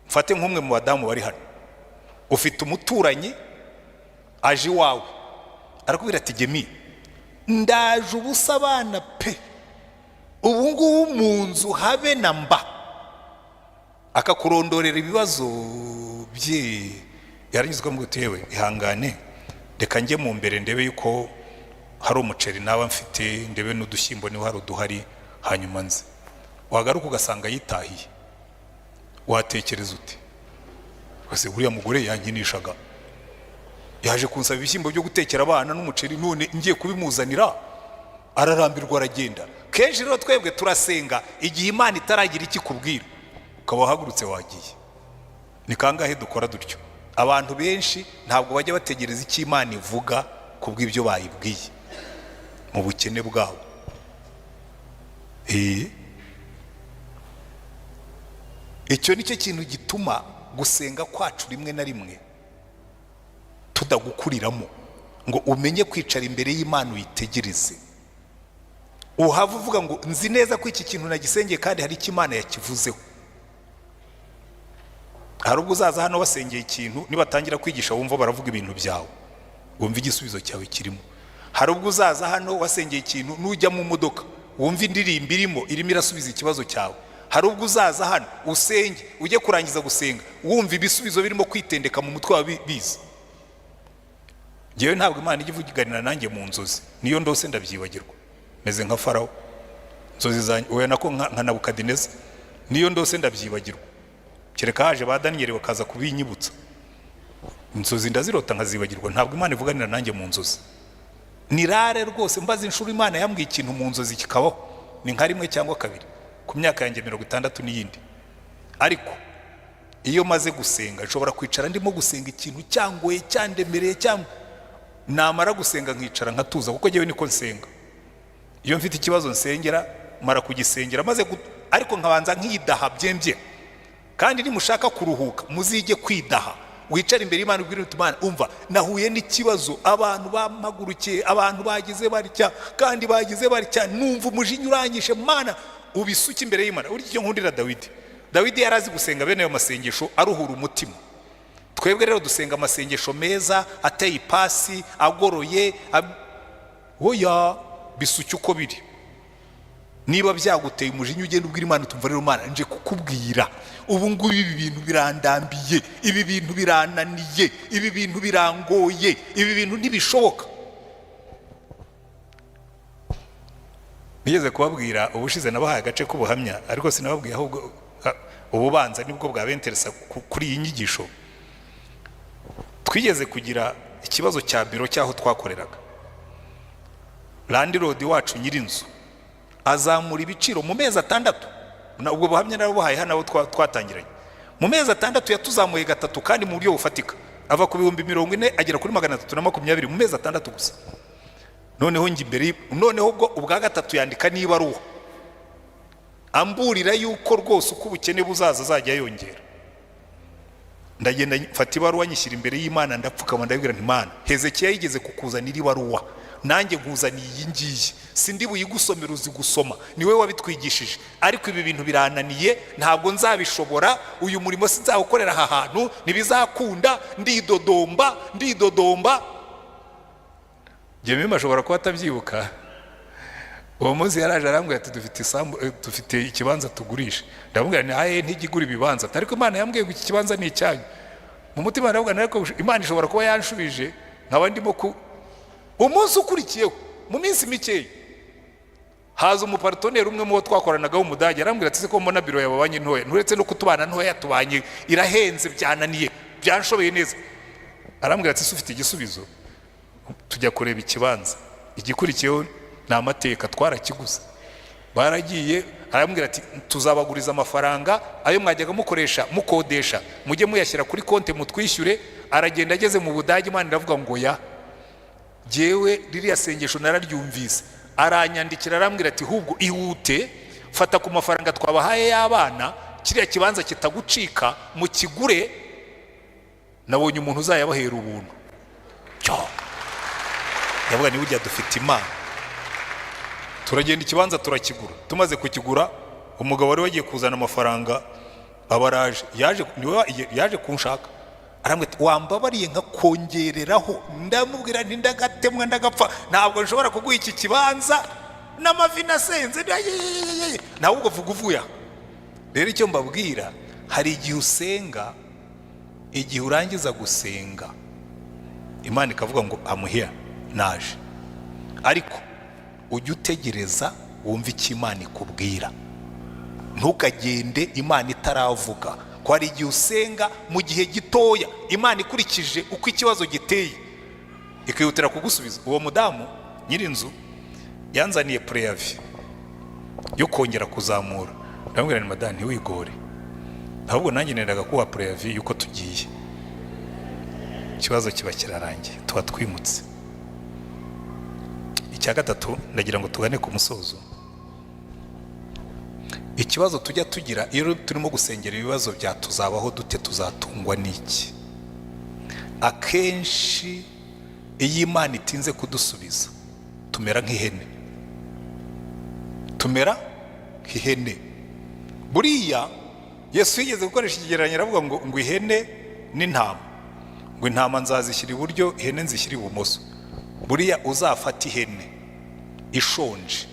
mfate nk'umwe mu badamu bari hano, ufite umuturanyi aje iwawe arakubwira ati Gemi, ndaje ubusa abana pe, ubu ngubu mu nzu habe na mba, akakurondorera ibibazo bye. Yarangiza ukamubwira uti yewe ihangane, reka njye mu mbere ndebe yuko hari umuceri nawe mfite, ndebe n'udushyimbo niho hari uduhari, hanyuma nze. Wagaruka ugasanga yitahiye, watekereza uti wese uriya mugore yankinishaga, yaje kunsaba ibishyimbo byo gutekera abana n'umuceri, none ngiye kubimuzanira ararambirwa aragenda. Kenshi rero twebwe turasenga igihe Imana itaragira ikikubwira, ukaba wahagurutse wagiye. Ni kangahe dukora dutyo? Abantu benshi ntabwo bajya bategereza icyo Imana ivuga kubw'ibyo bayibwiye mu bukene bwabo. Icyo nicyo kintu gituma gusenga kwacu rimwe na rimwe tudagukuriramo ngo umenye kwicara imbere y'Imana uyitegereze. Uhava uvuga ngo nzi neza ko iki kintu nagisengeye kandi hari icyo Imana yakivuzeho. Hari ubwo uzaza hano wasengeye ikintu, nibatangira kwigisha wumva baravuga ibintu byawe, wumva igisubizo cyawe kirimo. Hari ubwo uzaza hano wasengeye ikintu, nujya mu modoka wumva indirimbo irimo irasubiza ikibazo cyawe. Hari ubwo uzaza hano usenge, ujye kurangiza gusenga wumva ibisubizo birimo kwitendeka mu mutwe wawe biza. Ngewe ntabwo Imana ijya ivuganira nanjye mu nzozi, niyo ndose ndabyibagirwa, meze nka Farawo. Inzozi zanjye oya nako nka Nabukadineza, niyo ndose ndabyibagirwa, kereka haje ba Daniyeli bakaza kubinyibutsa. Inzozi ndazirota nkazibagirwa. Ntabwo Imana ivuganira nanjye mu nzozi. Ni rare rwose mbaza inshuro Imana yambwiye ikintu mu nzozi kikabaho, ni nka rimwe cyangwa kabiri ku myaka yanjye 60 n'iyindi. Ariko iyo maze gusenga nshobora kwicara ndimo gusenga ikintu cyangoye cyandemereye, cyangwa namara gusenga nkicara nkatuza, kuko ngewe niko nsenga. Iyo mfite ikibazo nsengera mara kugisengera maze ariko nkabanza nkidaha byembye. Kandi nimushaka kuruhuka muzige kwidaha, wicara imbere y'Imana ubwire uti Imana umva nahuye n'ikibazo, abantu bamagurukiye, abantu bagize barya kandi bagize barya, numva umujinya uranyishe Mana, ubisuke imbere y'Imana. Uri cyo nkundira Dawidi yarazi gusenga bene ayo masengesho aruhura umutima. Twebwe rero dusenga amasengesho meza ateye ipasi agoroye, oya bisuke uko biri. Niba byaguteye umujinya ugenda ubwira Imana utumva rero Mana nje kukubwira ubu ngubu ibi bintu birandambiye, ibi bintu birananiye, ibi bintu birangoye, ibi bintu ntibishoboka. Nigeze kubabwira ubushize nabahaye agace k'ubuhamya, ariko sinababwiye ahubwo ububanza nibwo bwabenteresa kuri iyi nyigisho. Twigeze kugira ikibazo cya biro cyaho twakoreraga. Landlord wacu nyirinzu azamura ibiciro mu mezi 6. Ubwo buhamya narabuhaye hano abo twatangiranye. Mu mezi 6 yatuzamuye gatatu kandi mu buryo bufatika, ava ku 40 agera kuri 320 mu mezi 6 gusa. Noneho ngi imbere, noneho ubwa gatatu yandika niba ruho amburira yuko rwose uko ubukene buzaza azajya yongera. ndagenda mfata ibaruwa nyishyira imbere y'Imana, ndapfukama ndabwira nti Imana, Hezekiya yigeze kukuzanira ibaruwa, nanjye nkuzaniye iyi ngiyi, sindi buyigusomera uzi gusoma, niwe wabitwigishije, ariko ibi bintu birananiye, ntabwo nzabishobora, uyu murimo sinzawukorera aha hantu, ntibizakunda, ndidodomba. Jemima ashobora kuba atabyibuka. Uwo munsi yaraje arambwira ati dufite ikibanza tugurisha. Ndamubwira nti aye ntigigura ibibanza, ariko Imana yambwiye ngo iki kibanza ni icyanyu. Mu mutima ndabwira ariko Imana ishobora kuba yanshubije, nkaba ndimo ku umunsi ukurikiyeho mu minsi mikeya haza umupartoneri umwe mu bo twakoranagaho umudage, arambwira ati ko mbona biro yababanye ntoya, nturetse no kutubana ntoya tubanye irahenze, byananiye, byanshobeye neza. Arambwira ati ufite igisubizo, tujya kureba ikibanza. Igikurikiyeho ni amateka, twarakiguze. Baragiye, arambwira ati tuzabaguriza amafaranga, ayo mwajyaga mukoresha mukodesha mujye muyashyira kuri konti mutwishyure. Aragenda ageze mu Budage, Imana iravuga ngo ya jewe ririya sengesho nararyumvise. Aranyandikira arambwira ati hubwo ihute, fata ku mafaranga twabahaye y'abana, kiriya kibanza kitagucika mu kigure, nabonye umuntu uzayabahera ubuntu. Ndavuga ni burya dufite Imana. Turagenda ikibanza turakigura. Tumaze kukigura, umugabo wari wagiye kuzana amafaranga abaraje, yaje kunshaka. Arambwira ati wambabariye nka kongereraho. Ndamubwira nti ndagatemwa ndagapfa, ntabwo nshobora kuguha iki kibanza n'amavi nasenze, nawe ubwo vuga uvuya. Rero icyo mbabwira, hari igihe usenga, igihe urangiza gusenga Imana ikavuga ngo amuhera naje, ariko ujye utegereza wumve icyo Imana ikubwira. Ntukagende Imana itaravuga, ko hari igihe usenga mu gihe gitoya Imana ikurikije uko ikibazo giteye ikihutira kugusubiza. Uwo mudamu nyirinzu yanzaniye preavi yo kongera kuzamura. Ndamubwira nti madame ntiwigore, ahubwo nanjye nendaga kuba preavi yuko tugiye, ikibazo kiba kirarangiye, tuba twimutse. Icya gatatu ndagira ngo tugane ku musozo. Ikibazo tujya tugira iyo turimo gusengera ibibazo bya tuzabaho dute, tuzatungwa n'iki. Akenshi iyo Imana itinze kudusubiza tumera nk'ihene, buriya Yesu yigeze gukoresha ikigereranyo aravuga ngo ihene n'intama, ngo intama nzazishyira iburyo, ihene nzishyira ibumoso. Buriya uzafata ihene ishonje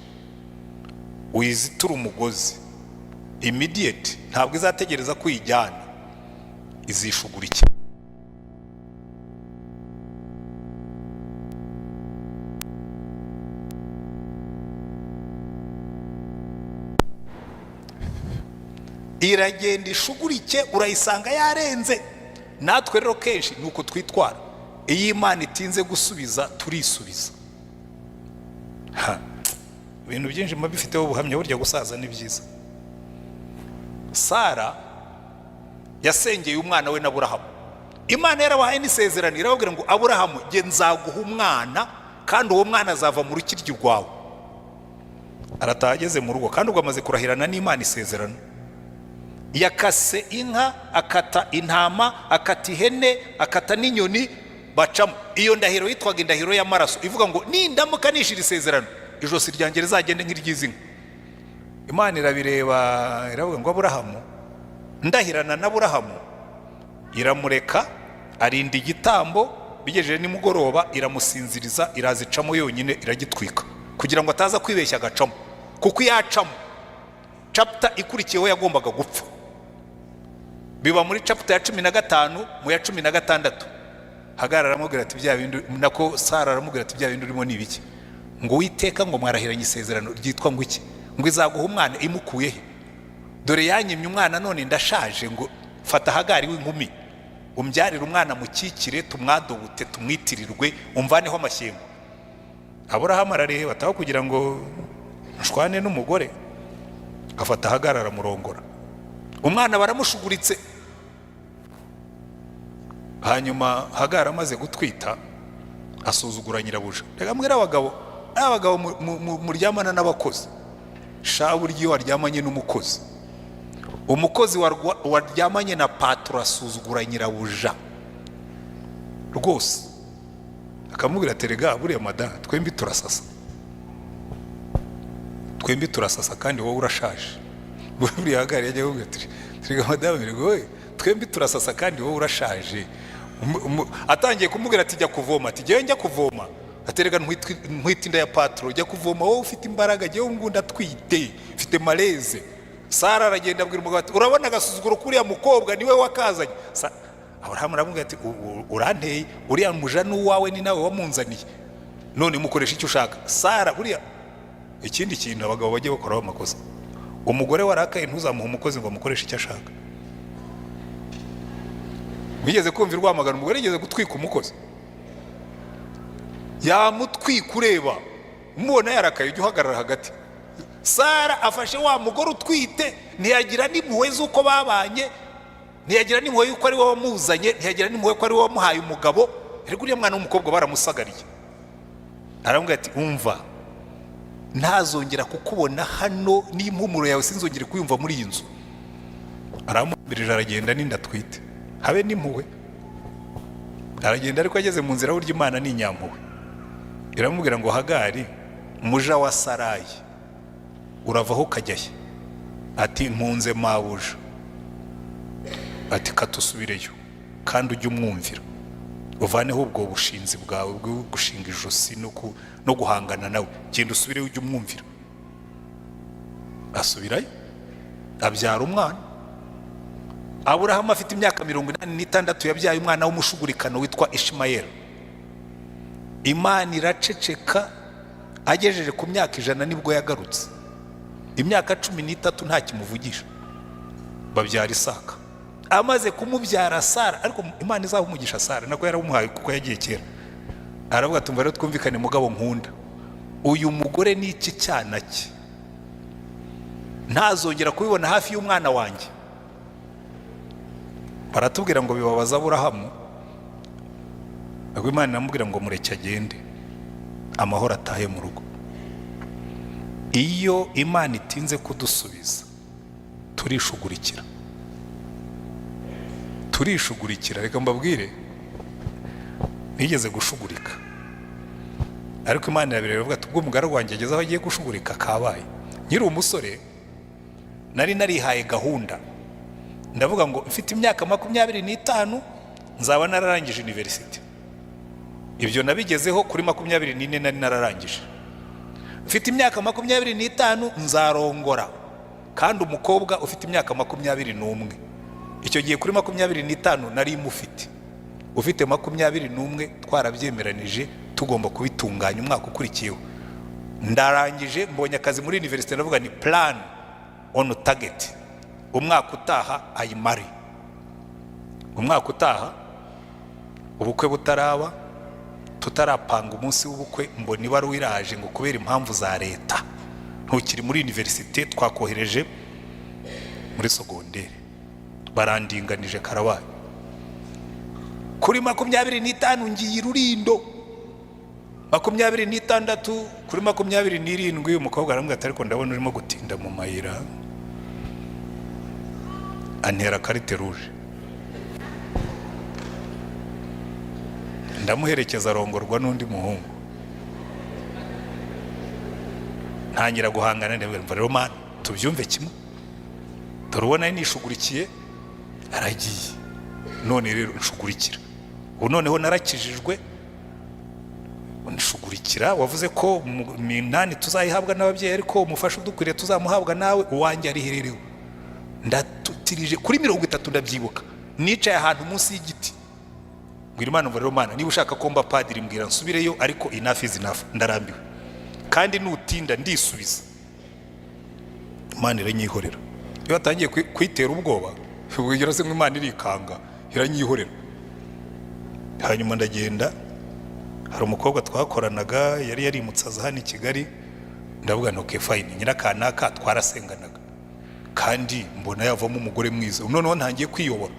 uyizitura umugozi, immediate ntabwo izategereza kuyijyana, izishugurikira. Iragenda ishugurike, urayisanga yarenze. Natwe rero kenshi nuko twitwara, iyo Imana itinze gusubiza turisubiza. Ibintu byinshi mba bifiteho ubuhamya, burya gusaza ni byiza. Sara yasengeye umwana we n'Aburahamu. Imana yarabahaye n'isezerano, irababwira ngo Aburahamu nge nzaguha umwana, kandi uwo mwana azava mu rukiryi rwawe. Arataha ageze mu rugo, kandi ubwo amaze kurahirana n'Imana isezerano. Yakase inka, akata intama, akata ihene, akata n'inyoni bacamo. Iyo ndahiro yitwaga indahiro y'amaraso, ivuga ngo nindamuka nishira isezerano ijosi ryanjye rizagende nk'iry'inka. Imana irabireba iravuga ngo Aburahamu, ndahirana n'Aburahamu, iramureka arinda igitambo. Bigejeje nimugoroba iramusinziriza, irazicamo yonyine iragitwika kugira ngo ataza kwibeshya agacamo, kuko yacamo chapter ikurikiyeho yagombaga gupfa. Biba muri chapter ya 15 mu ya 16. Hagara aramubwira ati bya bintu nako Sara aramubwira ati bya bintu urimo ni biki? Ngo Uwiteka ngo mwarahiranye isezerano ryitwa ngo iki? Ngo izaguha umwana, imukuye he? Dore yanyimye umwana none ndashaje, ngo fata Hagari w'inkumi umbyarira umwana mukikire, tumwadobute tumwitirirwe, umvaneho amashyengo. Aburahamu arareba ataho kugira ngo nshwane n'umugore, afata Hagari aramurongora. Umwana baramushuguritse. Hanyuma Hagari amaze gutwita asuzugura nyirabuja. Reka mbwira abagabo muryamana n'abakozi, sha buryo waryamanye n'umukozi umukozi waryamanye na patro asuzugura nyirabuja rwose, akamubwira ati rega buriya madame twembi turasasa kandi wowe urashaje. Buriya hagari yajya kuvuga ati rega madame rega twembi turasasa kandi wowe urashaje. Atangiye kumubwira ati jya kuvoma, ati jya kuvoma, aterega ntwite inda ya patro, jya kuvoma wowe ufite imbaraga, jya ngunda twite mfite maleze. Sara aragenda abwira umugabo ati urabona agasuzuguro kuriya mukobwa niwe wakazanye. Abrahamu aramubwira ati uranteye, uriya muja n'uwawe ni nawe wamunzaniye, none mukoresha icyo ushaka. Sara buriya ikindi kintu abagabo bajye bakoraho amakosa, umugore warakaye ntuzamuha umukozi ngo amukoreshe icyo ashaka. Wigeze kumva urwamagana umugore yigeze gutwika umukozi, yamutwika ureba umubona yarakaye ujya uhagarara hagati. Sara afashe wa mugore utwite, ntiyagira n'impuhwe z'uko babanye, ntiyagira n'impuhwe y'uko ari wowe wamuzanye, ntiyagira n'impuhwe ko ari wowe wamuhaye umugabo. Ariko uriya mwana w'umukobwa baramusagariye. Aramubwira ati umva, ntazongera kukubona hano, n'impumuro yawe sinzongere kuyumva muri iyi nzu. Aramubirije aragenda n'inda twite, habe n'impuhwe. Aragenda ariko ageze mu nzira burya Imana ni inyampuhwe. Iramubwira ngo Hagari muja wa Sarayi uravaho kajyahe? Ati mpunze mabuja. Ati katusubireyo kandi ujye umwumvira, uvaneho ubwo bushinzi bwawe bwo gushinga ijosi no guhangana nawe, genda usubireyo ujye umwumvira. Asubirayo abyara umwana. Aburahamu afite imyaka 86 yabyaye umwana w'umushugurikano witwa Ishimayeli. Imana iraceceka, agejeje ku myaka 100 nibwo yagarutse. Imyaka 13 nta kimuvugisha, babyara Isaka. Amaze kumubyara Sara, ariko Imana izahumugisha Sara nako yarumuhaye kuko yagiye kera. Aravuga tumva rero twumvikane mugabo nkunda, uyu mugore ni iki cyana cye, ntazongera kubibona hafi y'umwana wanjye. Baratubwira ngo bibabaza Aburahamu, ahubwo Imana iramubwira ngo mureke agende amahoro atahe mu rugo. Iyo Imana itinze kudusubiza turishugurikira. Reka mbabwire, nigeze gushugurika, ariko Imana irabireba ivuga ati ubwo umugaragu wanjye ageze aho agiye gushugurika kabaye. Nkiri umusore nari narihaye gahunda, ndavuga ngo mfite imyaka 25 nzaba nararangije university. Ibyo nabigezeho kuri 24 nari nararangije. Mfite imyaka 25 nzarongora kandi umukobwa ufite imyaka 21. Icyo gihe kuri 25 nari mufite, ufite 21 twarabyemeranije tugomba kubitunganya umwaka ukurikiyeho. Ndarangije mbonye akazi muri university, ndavuga ni plan on target. Umwaka utaha ayimari, umwaka utaha ubukwe butaraba, tutarapanga umunsi w'ubukwe, mbona ibaruwa iraje ngo kubera impamvu za leta ntukiri muri university, twakohereje muri secondaire. Barandinganije karabaye. Kuri 25 ngiye Rurindo, 26 kuri 27 umukobwa aramubwira ati ariko ndabona urimo gutinda mu mayira, antera karite rouge. Ndamuherekeza arongorwa n'undi muhungu. Ntangira guhangana, ndabwira rero man tubyumve kimwe, turubona nishugurikiye aragiye, none rero nshugurikira. Ubu noneho narakijijwe, nshugurikira. Wavuze ko minani tuzayihabwa n'ababyeyi, ariko umufasha udukwiriye tuzamuhabwa nawe, uwanjye ari hererewe. Ndatutirije kuri 30 ndabyibuka, nicaye ahantu munsi y'igiti. Mbwira Imana ngo rero Mana niba ushaka ko mba padiri mbwira nsubireyo, ariko enough is enough, ndarambiwe kandi nutinda ndisubiza. Imana iranyihorera. Iyo atangiye kwitera ubwoba, ubwira se ngo Imana irikanga, iranyihorera. Hanyuma ndagenda, hari umukobwa twakoranaga yari yarimutsaza hano i Kigali, ndavuga no okay fine, nyirakanaka twarasenganaga kandi mbona yavamo umugore mwiza. Noneho ntangiye kwiyobora,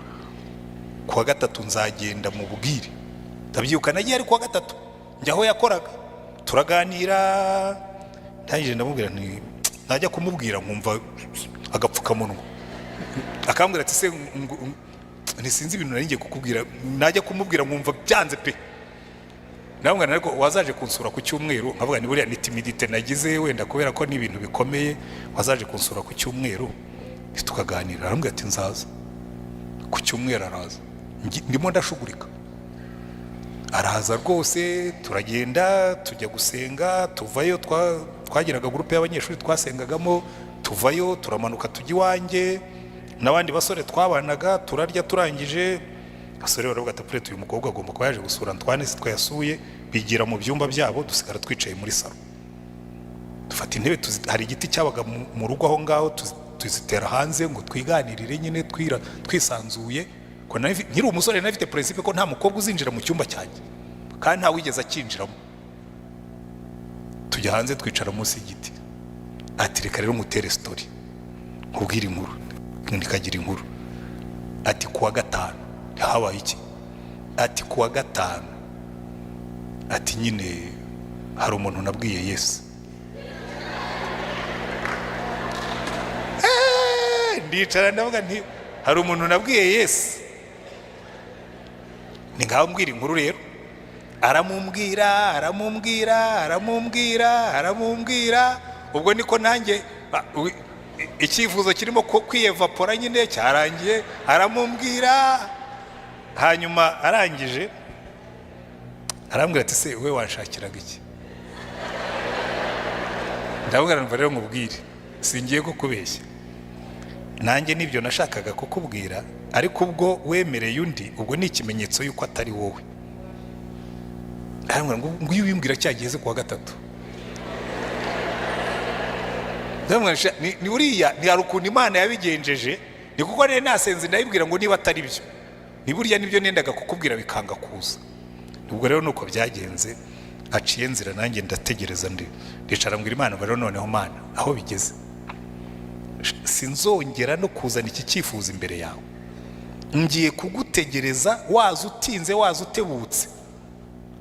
kuwa gatatu nzagenda mu bwire. Ndabyuka nagiye ari kuwa gatatu njya aho yakoraga, turaganira. Ntangije ndamubwira nti najya kumubwira nkumva agapfukamunwa, akambwira ati se ntisinzi ibintu nari ngiye kukubwira, najya kumubwira nkumva byanze pe. Ndamubwira ariko wazaje kunsura ku cyumweru, nkavuga ni buriya ni timidite nagize wenda kubera ko ni ibintu bikomeye, wazaje kunsura ku cyumweru tukaganira. Arambwira ati nzaza ku cyumweru. Araza, ndimo ndashugurika, araza rwose, turagenda tujya gusenga, tuvayo, twagiraga groupe y'abanyeshuri twasengagamo, tuvayo turamanuka tujya iwanjye n'abandi basore twabanaga, turarya, turangije basore baravuga ati pure uyu mukobwa agomba kuba yaje gusura Antoine, se twayasuye, bigira mu byumba byabo, dusigara twicaye muri salo, dufata intebe, hari igiti cyabaga mu rugo aho ngaho, tuzitera hanze ngo twiganirire nyine twisanzuye. Ko nkiri umusore nafite principe ko nta mukobwa uzinjira mu cyumba cyanjye kandi nta wigeze akinjiramo. Tujya hanze twicara munsi y'igiti, ati reka rero mutere story, nkubwira inkuru, ndikagira inkuru. Ati kuwa gatanu habaye iki? Ati kuwa gatanu, ati nyine hari umuntu nabwiye Yesu. Ndicara ndavuga nti hari umuntu nabwiye Yesu. Ni ngaho mbwira inkuru rero. Aramumbwira ubwo niko nanjye icyifuzo kirimo kwiyevapora nyine cyarangiye. Aramumbwira, hanyuma arangije arambwira ati se we wanshakiraga iki? Ndabwira mva rero nkubwire, singiye kukubeshya, nanjye nibyo nashakaga kukubwira, ariko ubwo wemereye undi, ubwo ni ikimenyetso yuko atari wowe. Arambwira ngo uyu bimbwira cyageze kuwa gatatu. Ni uriya ni hari ukuntu Imana yabigenjeje, ni kuko rero nasenze ndayibwira ngo niba atari byo, ni burya nibyo nendaga kukubwira bikanga kuza. Ubwo rero nuko byagenze, aciye nzira nanjye ndategereza, ndicara mbwira Imana rero noneho Mana aho bigeze sinzongera no kuzana iki cyifuzo imbere yawe, ngiye kugutegereza, waza utinze waza utebutse,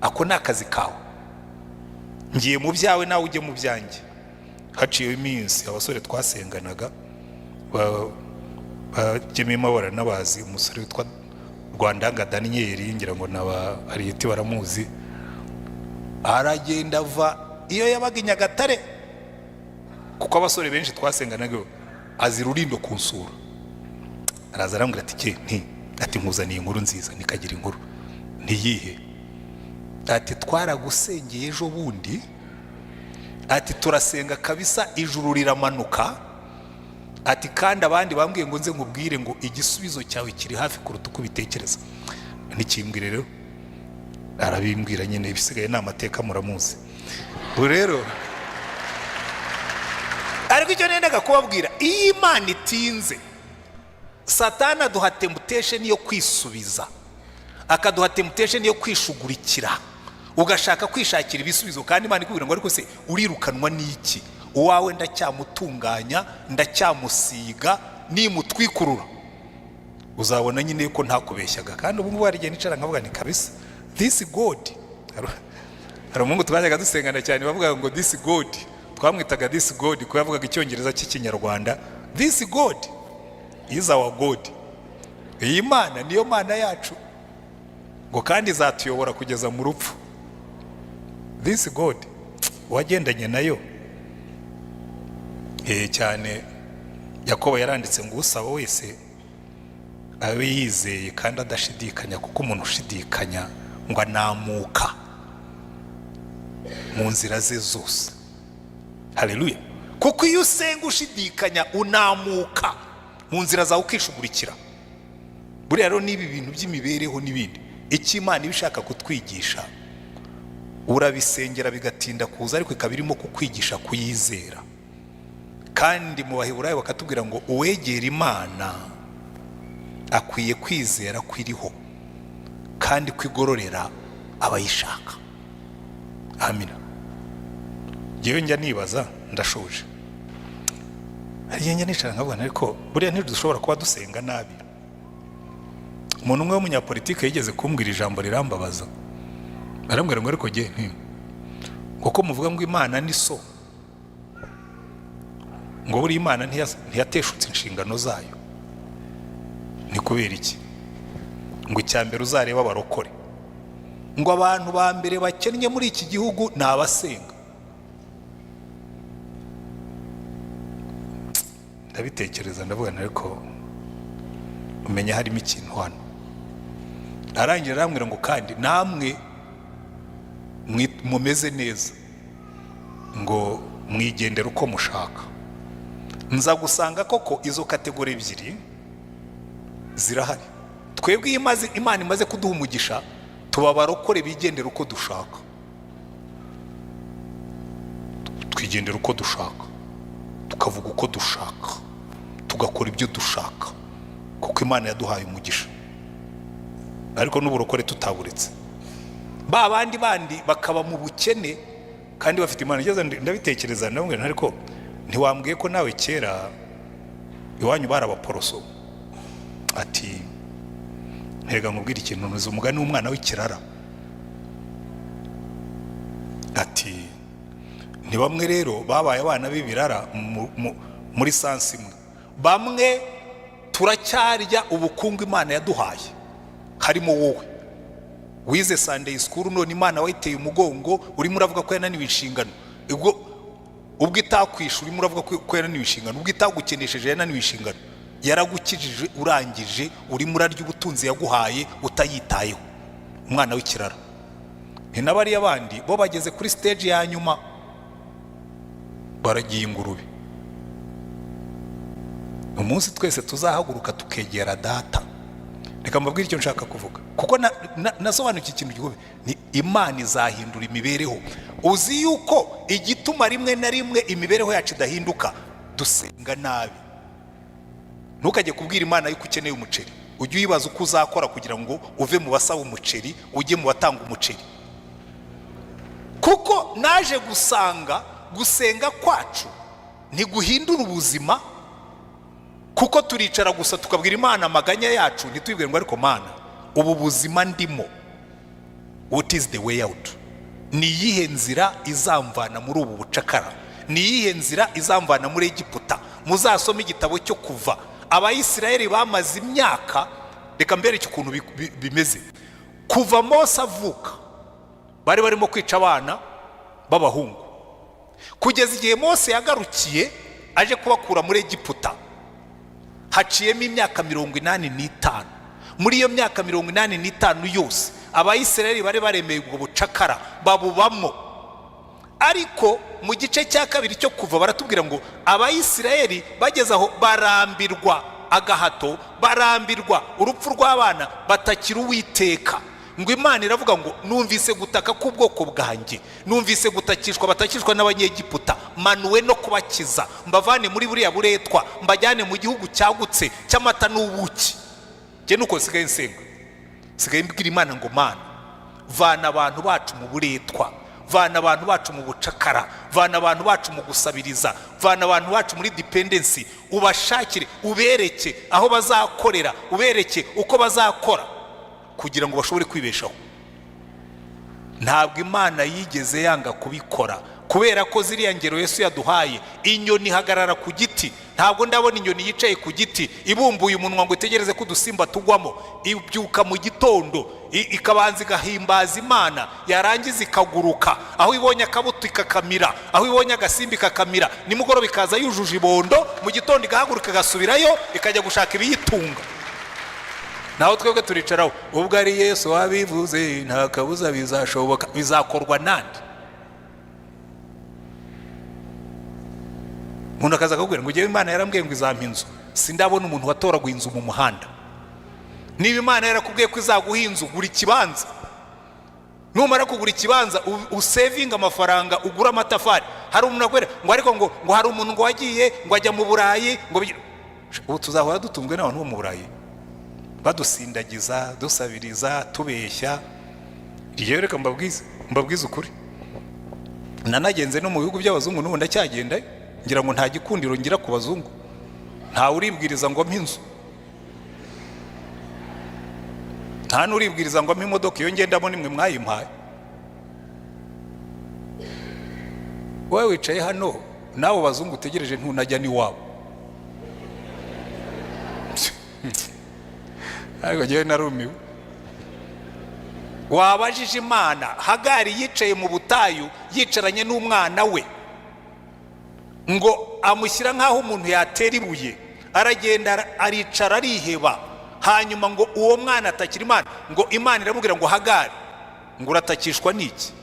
ako ni akazi kawe, ngiye mu byawe nawe ujye mu byanjye. Haciyeho iminsi abasore twasenganaga bajyemo baranabazi, umusore witwa Rwandanga Kananiyera, ngira ngo naba ariyeti baramuzi, aragenda ava iyo yabaga i Nyagatare, kuko abasore benshi twasenganaga azi Rurindo kunsura. Araza arambwira ati nkuzaniye inkuru nziza. Nikagira inkuru ntiyihe? Ati twaragusengeye ejo bundi, ati turasenga kabisa ijuru riramanuka, ati kandi abandi bambwiye ngo nze nkubwire ngo igisubizo cyawe kiri hafi kuruta uko ubitekereza. Nikimbwire rero, arabimbwira nyine, ibisigaye ni amateka muramuzi. Ubu rero ariko icyo nendaga kubabwira, iyo Imana itinze, Satani aduha temptation yo kwisubiza, akaduha temptation yo kwishugurikira, ugashaka kwishakira ibisubizo, kandi Imana ikubwira ngo ariko se urirukanwa n'iki? Uwawe ndacyamutunganya, ndacyamusiga, nimutwikurura uzabona nyine ko ntakubeshyaga. Kandi ubu ngubu hari igihe nicara nkavuga ni kabisa this God. Hari umuntu twajyaga dusengana cyane bavuga ngo this God, twamwitaga this God kuko yavugaga icyongereza cy'ikinyarwanda. This God is our God. Iyi Mana niyo Mana yacu, ngo kandi izatuyobora kugeza mu rupfu. This God wagendanye nayo cyane. Yakobo yaranditse ngo usaba wese abe yizeye kandi adashidikanya, kuko umuntu ushidikanya ngo anamuka mu nzira ze zose. Haleluya. Kuko iyo usenga ushidikanya unamuka mu nzira zawe ukishugurikira. Buriya rero nibi bintu by'imibereho n'ibindi, icyo Imana ibishaka kutwigisha urabisengera bigatinda kuza, ariko ikabirimo kukwigisha kuyizera. Kandi mu Baheburayo bakatubwira ngo uwegera Imana akwiye kwizera kwiriho kandi kwigororera abayishaka. Amina. Jewe njya nibaza, ndashoje, hari njya nicara nkavuga ariko buriya ntidushobora kuba dusenga nabi. Umuntu umwe w'umunyapolitike yigeze kumbwira ijambo rirambabaza, arambwira ngo ariko jye kuko muvuga ngo Imana ni so, ngo buri Imana ntiyateshutse inshingano zayo, kubera iki? Ngo icyambere uzareba abarokore, ngo abantu ba mbere bakennye muri iki gihugu ni abasenga. Ndabitekereza ndavuga ariko umenya harimo ikintu hano. Arangira aramwira ngo kandi namwe mumeze neza, ngo mwigendera uko mushaka. Nza gusanga koko izo kategori ebyiri zirahari. Twebwe Imana imaze kuduha umugisha, tuba abarokore bigendera uko dushaka. Twigendera uko dushaka, tukavuga uko dushaka, tugakora ibyo dushaka, kuko Imana yaduhaye umugisha. Ariko n'uburokore tutaburetse. Ba bandi bakaba mu bukene kandi bafite Imana. Ndabitekereza ndabwira ariko ntiwambwiye ko nawe kera iwanyu barabaporoso? Ati ntega nkubwira ikintu, ntuzi umugani w'umwana w'ikirara. Ati ni bamwe rero babaye abana b'ibirara muri sansi imwe. Bamwe turacyarya ubukungu Imana yaduhaye, harimo wowe wize Sunday school, none Imana wayiteye umugongo, urimo uravuga ko yananiwe inshingano. Ubwo itakwisha urimo uravuga ko yananiwe inshingano, ubwo itagukenesheje yananiwe inshingano. Yaragukijije urangije, urimo urarya ubutunzi yaguhaye utayitayeho. Umwana w'ikirara. N'abariya bandi bo bageze kuri stage ya nyuma, baragiye ingurube. Umunsi twese tuzahaguruka tukegera data. Reka mbabwire icyo nshaka kuvuga, kuko nasobanukiye ikintu gikomeye. Ni Imana izahindura imibereho. Uzi yuko igituma rimwe na rimwe imibereho yacu idahinduka, dusenga nabi. Ntukajye kubwira Imana yuko ukeneye umuceri, ujye uyibaza uko uzakora kugira ngo uve mu basaba umuceri ujye mu batanga umuceri. Kuko naje gusanga gusenga kwacu ntiguhindura ubuzima, kuko turicara gusa tukabwira Imana amaganya yacu, ntitwibwire ngo ariko Mana ubu buzima ndimo, what is the way out? Ni iyihe nzira izamvana muri ubu bucakara? Ni iyihe nzira izamvana muri Egiputa? Muzasoma igitabo cyo Kuva. Abayisiraheli bamaze imyaka, reka mbereke ukuntu bimeze. Kuva Mose avuka bari barimo kwica abana b'abahungu, kugeza igihe Mose yagarukiye aje kubakura muri Egiputa. Haciyemo imyaka 85. Muri iyo myaka 85 yose Abayisiraheli bari baremeye ubwo bucakara babubamo. Ariko mu gice cya kabiri cyo Kuva baratubwira ngo Abayisiraheli bageze aho barambirwa agahato, barambirwa urupfu rw'abana, batakira Uwiteka. Ngo Imana iravuga ngo numvise gutaka k'ubwoko bwanjye, numvise gutakishwa batakishwa n'Abanyegiputa, manuwe no kubakiza, mbavane muri buriya buretwa, mbajyane mu gihugu cyagutse cy'amata n'ubuki. Je nuko sigaye nsenga, sigaye mbwira Imana ngo Mana vana abantu bacu mu buretwa, vana abantu bacu mu bucakara, vana abantu bacu mu gusabiriza, vana abantu bacu muri dependency, ubashakire, ubereke aho bazakorera, ubereke uko bazakora kugira ngo bashobore kwibeshaho. Ntabwo Imana yigeze yanga kubikora, kubera ko ziriya ngero Yesu yaduhaye. Inyoni ihagarara ku giti, ntabwo ndabona inyoni yicaye ku giti ibumbuye umunwa ngo itegereze ko udusimba tugwamo. Ibyuka mu gitondo ikabanza igahimbaza Imana, yarangiza ikaguruka, aho ibonye akabuto ikakamira, aho ibonye agasimbi ikakamira, nimugoroba ikaza yujuje ibondo, mu gitondo igahaguruka igasubirayo ikajya gushaka ibiyitunga. Naho twebwe turicaraho, ubwo ari Yesu wabivuze nta kabuza bizashoboka. Bizakorwa nande? Umuntu akaza akakubwira ngo ngewe Imana yarambwiye ngo izampa inzu, sindabona umuntu watoraguye inzu mu muhanda. Niba Imana yarakubwiye ko izaguha inzu, gura ikibanza. Numara kugura ikibanza usevinga amafaranga, ugura amatafari. Hari umuntu akwera ngo ariko ngo hari umuntu ngo wagiye ngo ajya mu Burayi ngo ubu tuzahora dutunzwe n'abantu bo mu Burayi badusindagiza, dusabiriza, tubeshya. Iyo reka mbabwize ukuri, nanagenze no mu bihugu by'abazungu n'ubu ndacyagenda, ngira ngo nta gikundiro ngira ku bazungu. Nta uribwiriza ngo mpinzu, nta n'uribwiriza ngo mpimodoka iyo ngendamo nimwe mwayimpaye. Wowe wicaye hano nawe bazungu utegereje ntunajya n'iwabo. ariko njyewe narumiwe. Wabajije Imana, Hagari yicaye mu butayu yicaranye n'umwana we ngo amushyira nk'aho umuntu yatera ibuye, aragenda aricara ariheba, hanyuma ngo uwo mwana atakira Imana, ngo Imana iramubwira ngo Hagari, ngo uratakishwa n'iki?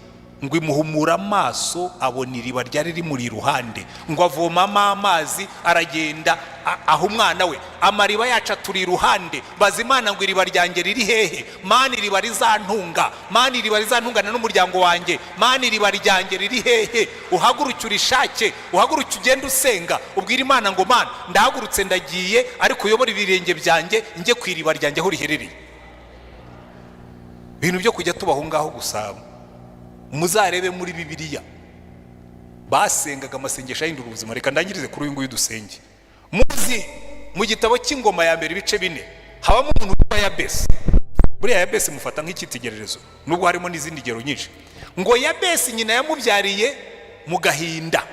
Ngo imuhumura amaso abona iriba ryari rimuri iruhande, ngo avomamo amazi aragenda aho umwana we, amariba yacu aturi iruhande, baza Imana ngo iriba ryanjye riri hehe? Mana iriba rizantunga, Mana iriba rizantungana n'umuryango wanjye, Mana iriba ryanjye riri hehe? Uhaguruke urishake, uhaguruke ugende usenga, ubwira Imana ngo Mana ndahagurutse ndagiye, ariko uyobora ibirenge byanjye njye ku iriba ryanjye aho riherereye. Ibintu byo kujya tubaho ngaho gusaba. Muzarebe muri Bibiliya basengaga amasengesho ahindura ubuzima. Reka ndangirize kuri uyu nguyu Dusenge. Muzi mu gitabo cy'Ingoma ya mbere ibice 4 habamo umuntu witwa Yabesi. Buriya Yabesi mufata nk'icyitegererezo nubwo harimo n'izindi ngero nyinshi. Ngo Yabesi nyina yamubyariye mu gahinda,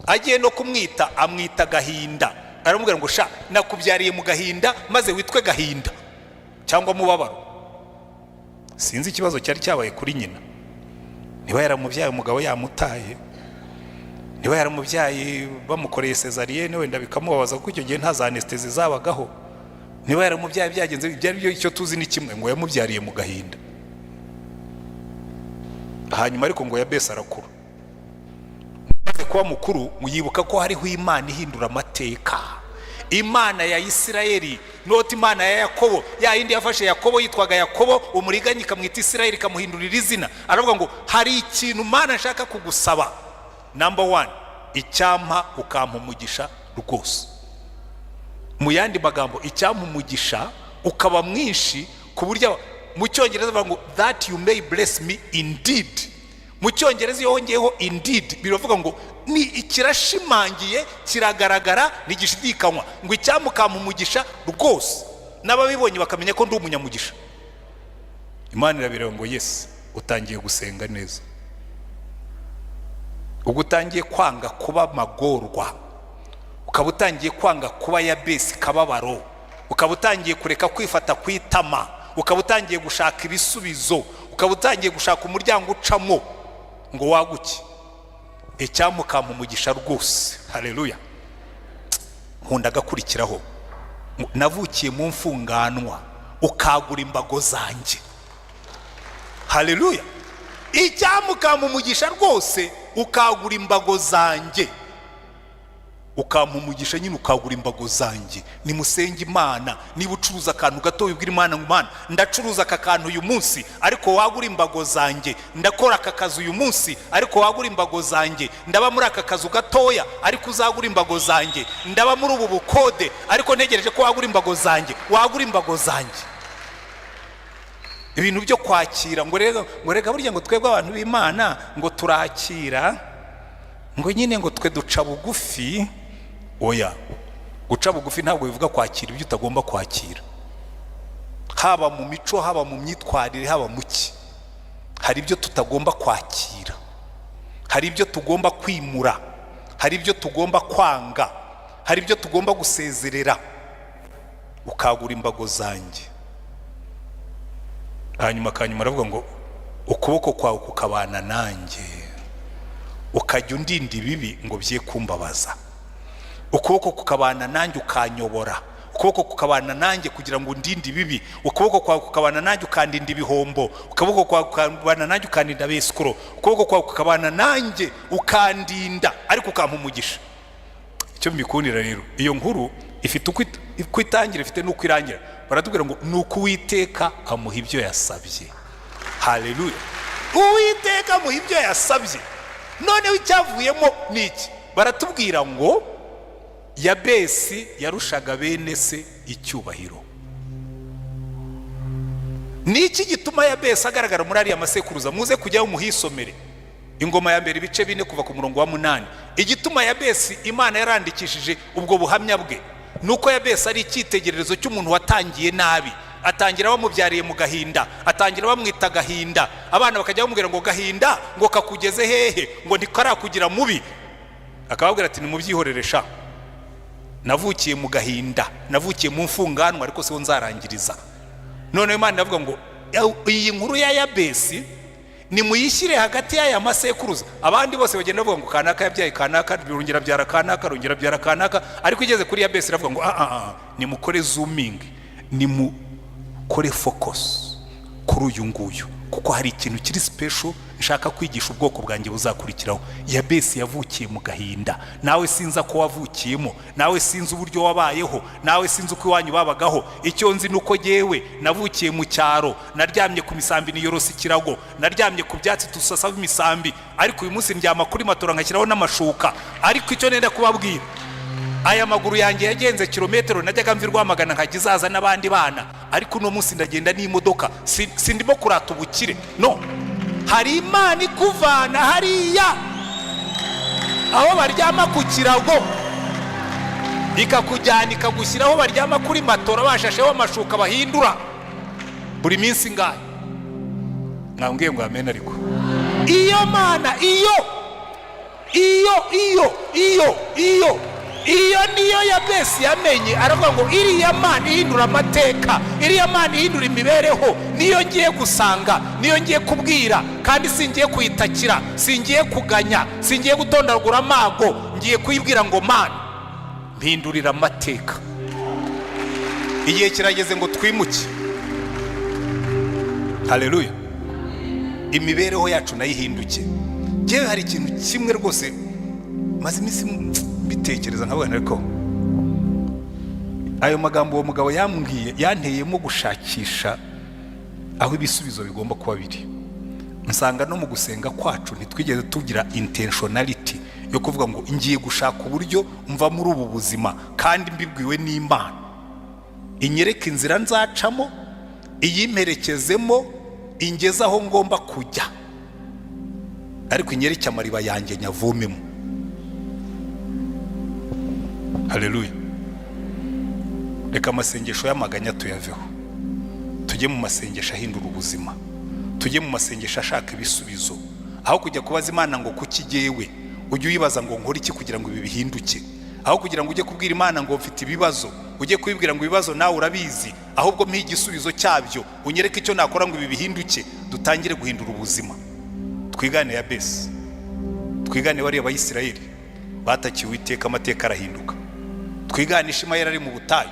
agiye no kumwita amwita gahinda, aramubwira ngo sha nakubyariye mu gahinda maze witwe gahinda cyangwa mubabaro. Sinzi ikibazo cyari cyabaye kuri nyina, niba yaramubyaye umugabo yamutaye, niba yaramubyaye bamukoreye cesarienne wenda bikamubabaza kuko icyo gihe nta za anesthesi zabagaho, niba yaramubyaye byagenze byari byo, icyo tuzi ni kimwe, ngo yamubyariye mu gahinda. Hanyuma ariko ngo Yabesi arakura, maze kuba mukuru muyibuka ko hariho Imana ihindura amateka, Imana ya Isirayeli, noti Imana ya Yakobo, ya yindi yafashe Yakobo yitwaga Yakobo, umuriganya ikamwita Isirayeli ikamuhindurira izina. Aravuga ngo hari ikintu Imana nshaka kugusaba, number 1, icyampa ukampa umugisha rwose. Mu yandi magambo, icyampa umugisha ukaba mwinshi ku buryo mu Cyongereza bavuga ngo that you may bless me indeed. Mu Cyongereza iyo hongeyeho indeed biravuga ngo ni ikirashimangiye, kiragaragara, ntigishidikanywa, ngo icyampa ukampa umugisha rwose, n'ababibonye bakamenya ko ndi umunyamugisha. Imana irabireba ngo yes, utangiye gusenga neza, ubwo utangiye kwanga kuba magorwa, ukaba utangiye kwanga kuba Yabesi kababaro, ukaba utangiye kureka kwifata kwitama, ukaba utangiye gushaka ibisubizo, ukaba utangiye gushaka umuryango ucamo ngo waguke. Icyampa ukampa umugisha rwose. Haleluya. Nkunda gakurikiraho, navukiye mu mfunganwa ukagura imbago zanjye. Haleluya. Icyampa ukampa umugisha rwose ukagura imbago zanjye, ukampa umugisha nyine ukagura imbago zanjye. Nimusenge Imana. Niba ucuruza akantu gato wibwira Imana ngo Imana ndacuruza aka kantu uyu munsi, ariko wagura imbago zanjye. Ndakora aka kazi uyu munsi, ariko wagura imbago zanjye. Ndaba muri aka kazu gatoya, ariko uzagura imbago zanjye. Ndaba muri ubu bukode, ariko ntegereje ko wagura imbago zanjye. Wagura imbago zanjye. Ibintu byo kwakira ngo rega burya ngo twebwe abantu b'Imana ngo turakira, ngo nyine ngo twe duca bugufi. Oya, guca bugufi ntabwo bivuga kwakira ibyo utagomba kwakira, haba mu mico, haba mu myitwarire, haba muki. Hari ibyo tutagomba kwakira, hari ibyo tugomba kwimura, hari ibyo tugomba kwanga, hari ibyo tugomba gusezerera. Ukagura imbago zanjye. Hanyuma aravuga ngo ukuboko kwawe kukabana nanjye, ukajya undinda ibibi ngo bye kumbabaza. Ukuboko kukabana nanjye ukanyobora, ukuboko kukabana nanjye kugira ngo undinde ibibi, ukuboko kwawe kukabana nanjye ukandinda ibihombo, ukuboko kwawe kukabana nanjye ukandinda besikoro, ukuboko kwawe kukabana nanjye ukandinda, ariko ukampa umugisha. Icyo mbikundira rero, iyo nkuru ifite uko itangira, ifite n'uko irangira. Baratubwira ngo nuko Uwiteka amuha ibyo yasabye. Haleluya. Uwiteka amuha ibyo yasabye. Noneho icyavuyemo niki? Baratubwira ngo Yabesi yarushaga bene se icyubahiro. Niki gituma Yabesi agaragara muri ariya masekuruza? Muze kujyaho muhisomere Ingoma ya mbere ibice 4 kuva ku murongo wa 8. Igituma Yabesi Imana yarandikishije ubwo buhamya bwe nuko Yabesi ari icyitegererezo cy'umuntu watangiye nabi. Atangira bamubyariye mu gahinda, atangira bamwita gahinda, abana bakajya bamubwira ngo gahinda ngo kakugeze hehe, ngo ndikara kugira mubi. Akababwira ati nimubyihorere sha, navukiye mu gahinda, navukiye mu mfunganwa, ariko siho nzarangiriza. None Imana iravuga ngo iyi nkuru ya Yabesi nimuyishyire hagati y'aya masekuruza. Abandi bose bagenda bavuga ngo kanaka yabyaye kanaka, rongera byara kanaka, rongera byara kanaka, ariko igeze kuri Yabesi iravuga ngo nimukore zooming, nimukore focus kuri uyu nguyu, kuko hari ikintu kiri special nshaka kwigisha ubwoko bwanjye buzakurikiraho. Yabesi yavukiye mu gahinda, nawe sinza ko wavukiyemo, nawe sinzi uburyo wabayeho, nawe sinzi uko iwanyu babagaho. Icyo nzi nuko yewe navukiye mu cyaro, naryamye ku misambi niyorosa ikirago, naryamye ku byatsi tusasa imisambi, ariko uyu munsi ndyama kuri matora nkashyiraho n'amashuka. Ariko icyo nenda kubabwira, aya maguru yanjye yagenze kilometero, najyaga mvi Rwamagana nkagizaza n'abandi bana, ariko uno munsi ndagenda n'imodoka. Sindimo kurata ubukire, no. Hari Imana ikuvana hariya aho baryama ku kirago, ikakujyana ikagushyira aho baryama kuri matora bashasheho amashuka bahindura buri minsi ngahe. Mwambwiye ngo amen. Ariko iyo Mana, iyo niyo Yabesi yamenye, aravuga ngo iriya Mana ihindura amateka, iriya Mana ihindura imibereho, niyo ngiye gusanga, niyo ngiye kubwira, kandi singiye kuyitakira, singiye kuganya, singiye gutondagura amago, ngiye kuyibwira ngo Mana mpindurira amateka. Igihe kirageze ngo twimuke. Haleluya. Imibereho yacu nayihinduke. Jewe hari ikintu kimwe rwose maze iminsi bitekereza nkabona, ariko ayo magambo uwo mugabo yambwiye yanteyemo gushakisha aho ibisubizo bigomba kuba biri. Nsanga no mu gusenga kwacu ntitwigeze tugira intentionality yo kuvuga ngo ngiye gushaka uburyo mva muri ubu buzima, kandi mbibwiwe n'Imana inyereka inzira nzacamo, iyimperekezemo, ingeze aho ngomba kujya, ariko inyereke amariba yanjye nyavomemo. Haleluya. Reka amasengesho y'amaganya tuyaveho, tujye mu masengesho ahindura ubuzima, tujye mu masengesho ashaka ibisubizo. Aho kujya kubaza Imana ngo kuki jyewe, ujye uyibaza ngo nkore iki kugira ngo ibi bihinduke. Aho kugira ngo ujye kubwira Imana ngo mfite ibibazo, ujye kwibwira ngo ibibazo nawe urabizi, ahubwo mpa igisubizo cyabyo, unyereke icyo nakora ngo ibi bihinduke, dutangire guhindura ubuzima. Twigane Yabesi, twigane bariya Bayisirayeli batakiye Uwiteka, amateka arahinduka. Twigane Ishimayeli ari mu butayu,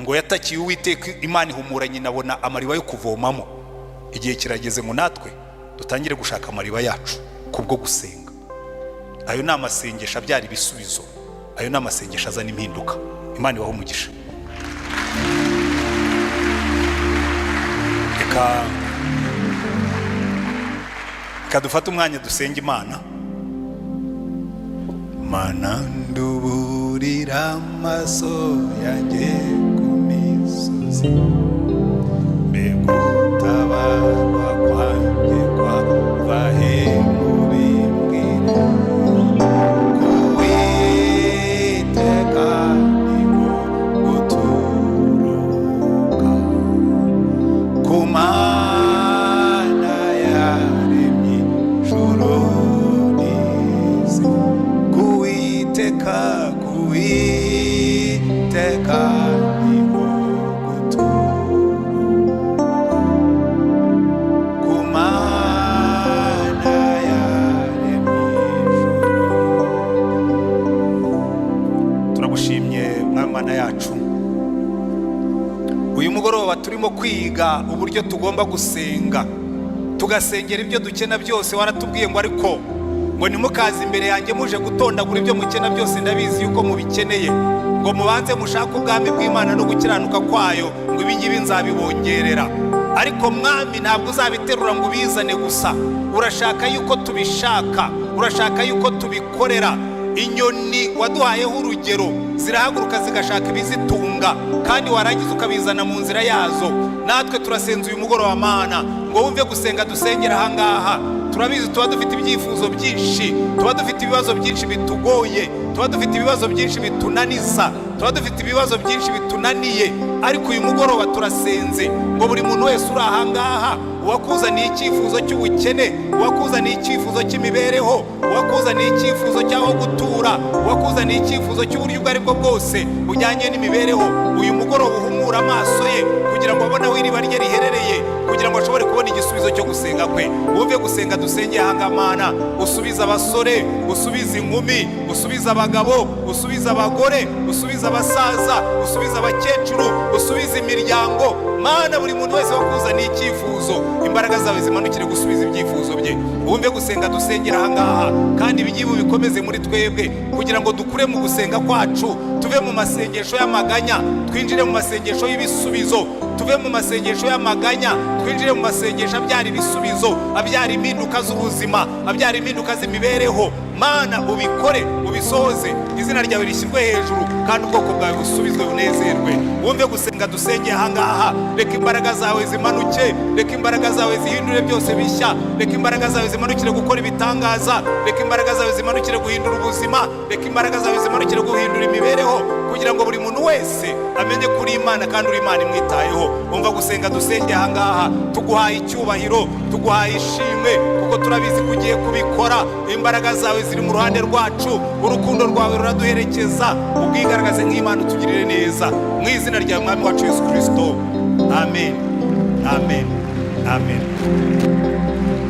ngo yatakiye Uwiteka, Imana ihumuranye, nabona amariba yo kuvomamo. Igihe kirageze ngo natwe dutangire gushaka amariba yacu kubwo gusenga. Ayo ni amasengesho abyara ibisubizo, ayo ni amasengesho azana impinduka. Imana ibahe umugisha. Reka dufate umwanya dusenge Imana. Mana nduburira amaso yanjye ku misozi, mbegutabarwa kwanjye kwava he mubimbwire. Uwiteka niwo guturuka ku Mana yaremye ijuru n'isi. Kuwiteka niwo guturuka ku Mana yaremye ijuru. Turagushimye Mana yacu, uyu mugoroba turimo kwiga uburyo tugomba gusenga, tugasengera ibyo dukena byose. Waratubwiye ngo ariko ngo nimukaze imbere yanjye muje gutondagura ibyo mukena byose, ndabizi yuko mubikeneye, ngo mubanze mushake ubwami bw'Imana no gukiranuka kwayo, ngo ibi ngibi nzabibongerera. Ariko Mwami ntabwo uzabiterura ngo ubizane gusa, urashaka yuko tubishaka, urashaka yuko tubikorera. Inyoni waduhayeho urugero, zirahaguruka zigashaka ibizitunga, kandi warangiza ukabizana mu nzira yazo. Natwe turasenze uyu mugoroba Mana, ngo wumve gusenga dusengera ahangaha. Turabizi tuba dufite ibyifuzo byinshi, tuba dufite ibibazo byinshi bitugoye, tuba dufite ibibazo byinshi bitunaniza, tuba dufite ibibazo byinshi bitunaniye, ariko uyu mugoroba turasenze ngo buri muntu wese uri ahangaha, uwakuzaniye icyifuzo cy'ubukene, uwakuzaniye icyifuzo cy'imibereho, uwakuzaniye icyifuzo cy'aho gutura, uwakuzaniye icyifuzo cy'uburyo ubwo ari bwo bwose bujyanye n'imibereho, uyu mugoroba uhumura amaso ye kugira ngo abone aho iriba rye riherereye, kugira ngo ashobore kubona igisubizo cyo gusenga kwe. Wumve gusenga dusengeye ahangamana, usubiza abasore, usubiza inkumi, usubiza abagabo, usubiza abagore, usubiza abasaza, usubiza abakecuru, usubiza imiryango. Mana, buri muntu wese wakuzaniye icyifuzo, imbaraga zawe zimanukire gusubiza ibyifuzo bye. Wumve gusenga dusengera ahangaha, kandi ibigibu bikomeze muri twebwe, kugira ngo dukure mu gusenga kwacu, tuve mu masengesho y'amaganya, twinjire mu masengesho y'ibisubizo, tuve mu masengesho y'amaganya, twinjire mu masengesho abyara ibisubizo, abyara impinduka z'ubuzima, abyara impinduka z'imibereho. Mana, ubikore, ubisohoze, izina ryawe rishyirwe hejuru, kandi ubwoko bwawe busubizwe bunezerwe. Wumve gusenga dusengeye ahangaha, reka imbaraga zawe zimanuke, reka imbaraga zawe zihindure byose bishya, reka imbaraga zawe zimanukire gukora ibitangaza, reka imbaraga zawe zimanukire guhindura ubuzima, reka imbaraga zawe zimanukire guhindura imibereho, kugira ngo buri muntu wese amenye kuri Imana kandi uri Imana imwitayeho. Wumva gusenga dusengeye ahangaha, tuguhaye icyubahiro, tuguhaye ishimwe, kuko turabizi ko ugiye kubikora. Imbaraga zawe ziri mu ruhande rwacu, urukundo rwawe ruraduherekeza, ubwigaragaze nk'Imana utugirire neza, mu izina rya Mwami wacu Yesu Kristo, amen, amen, amen.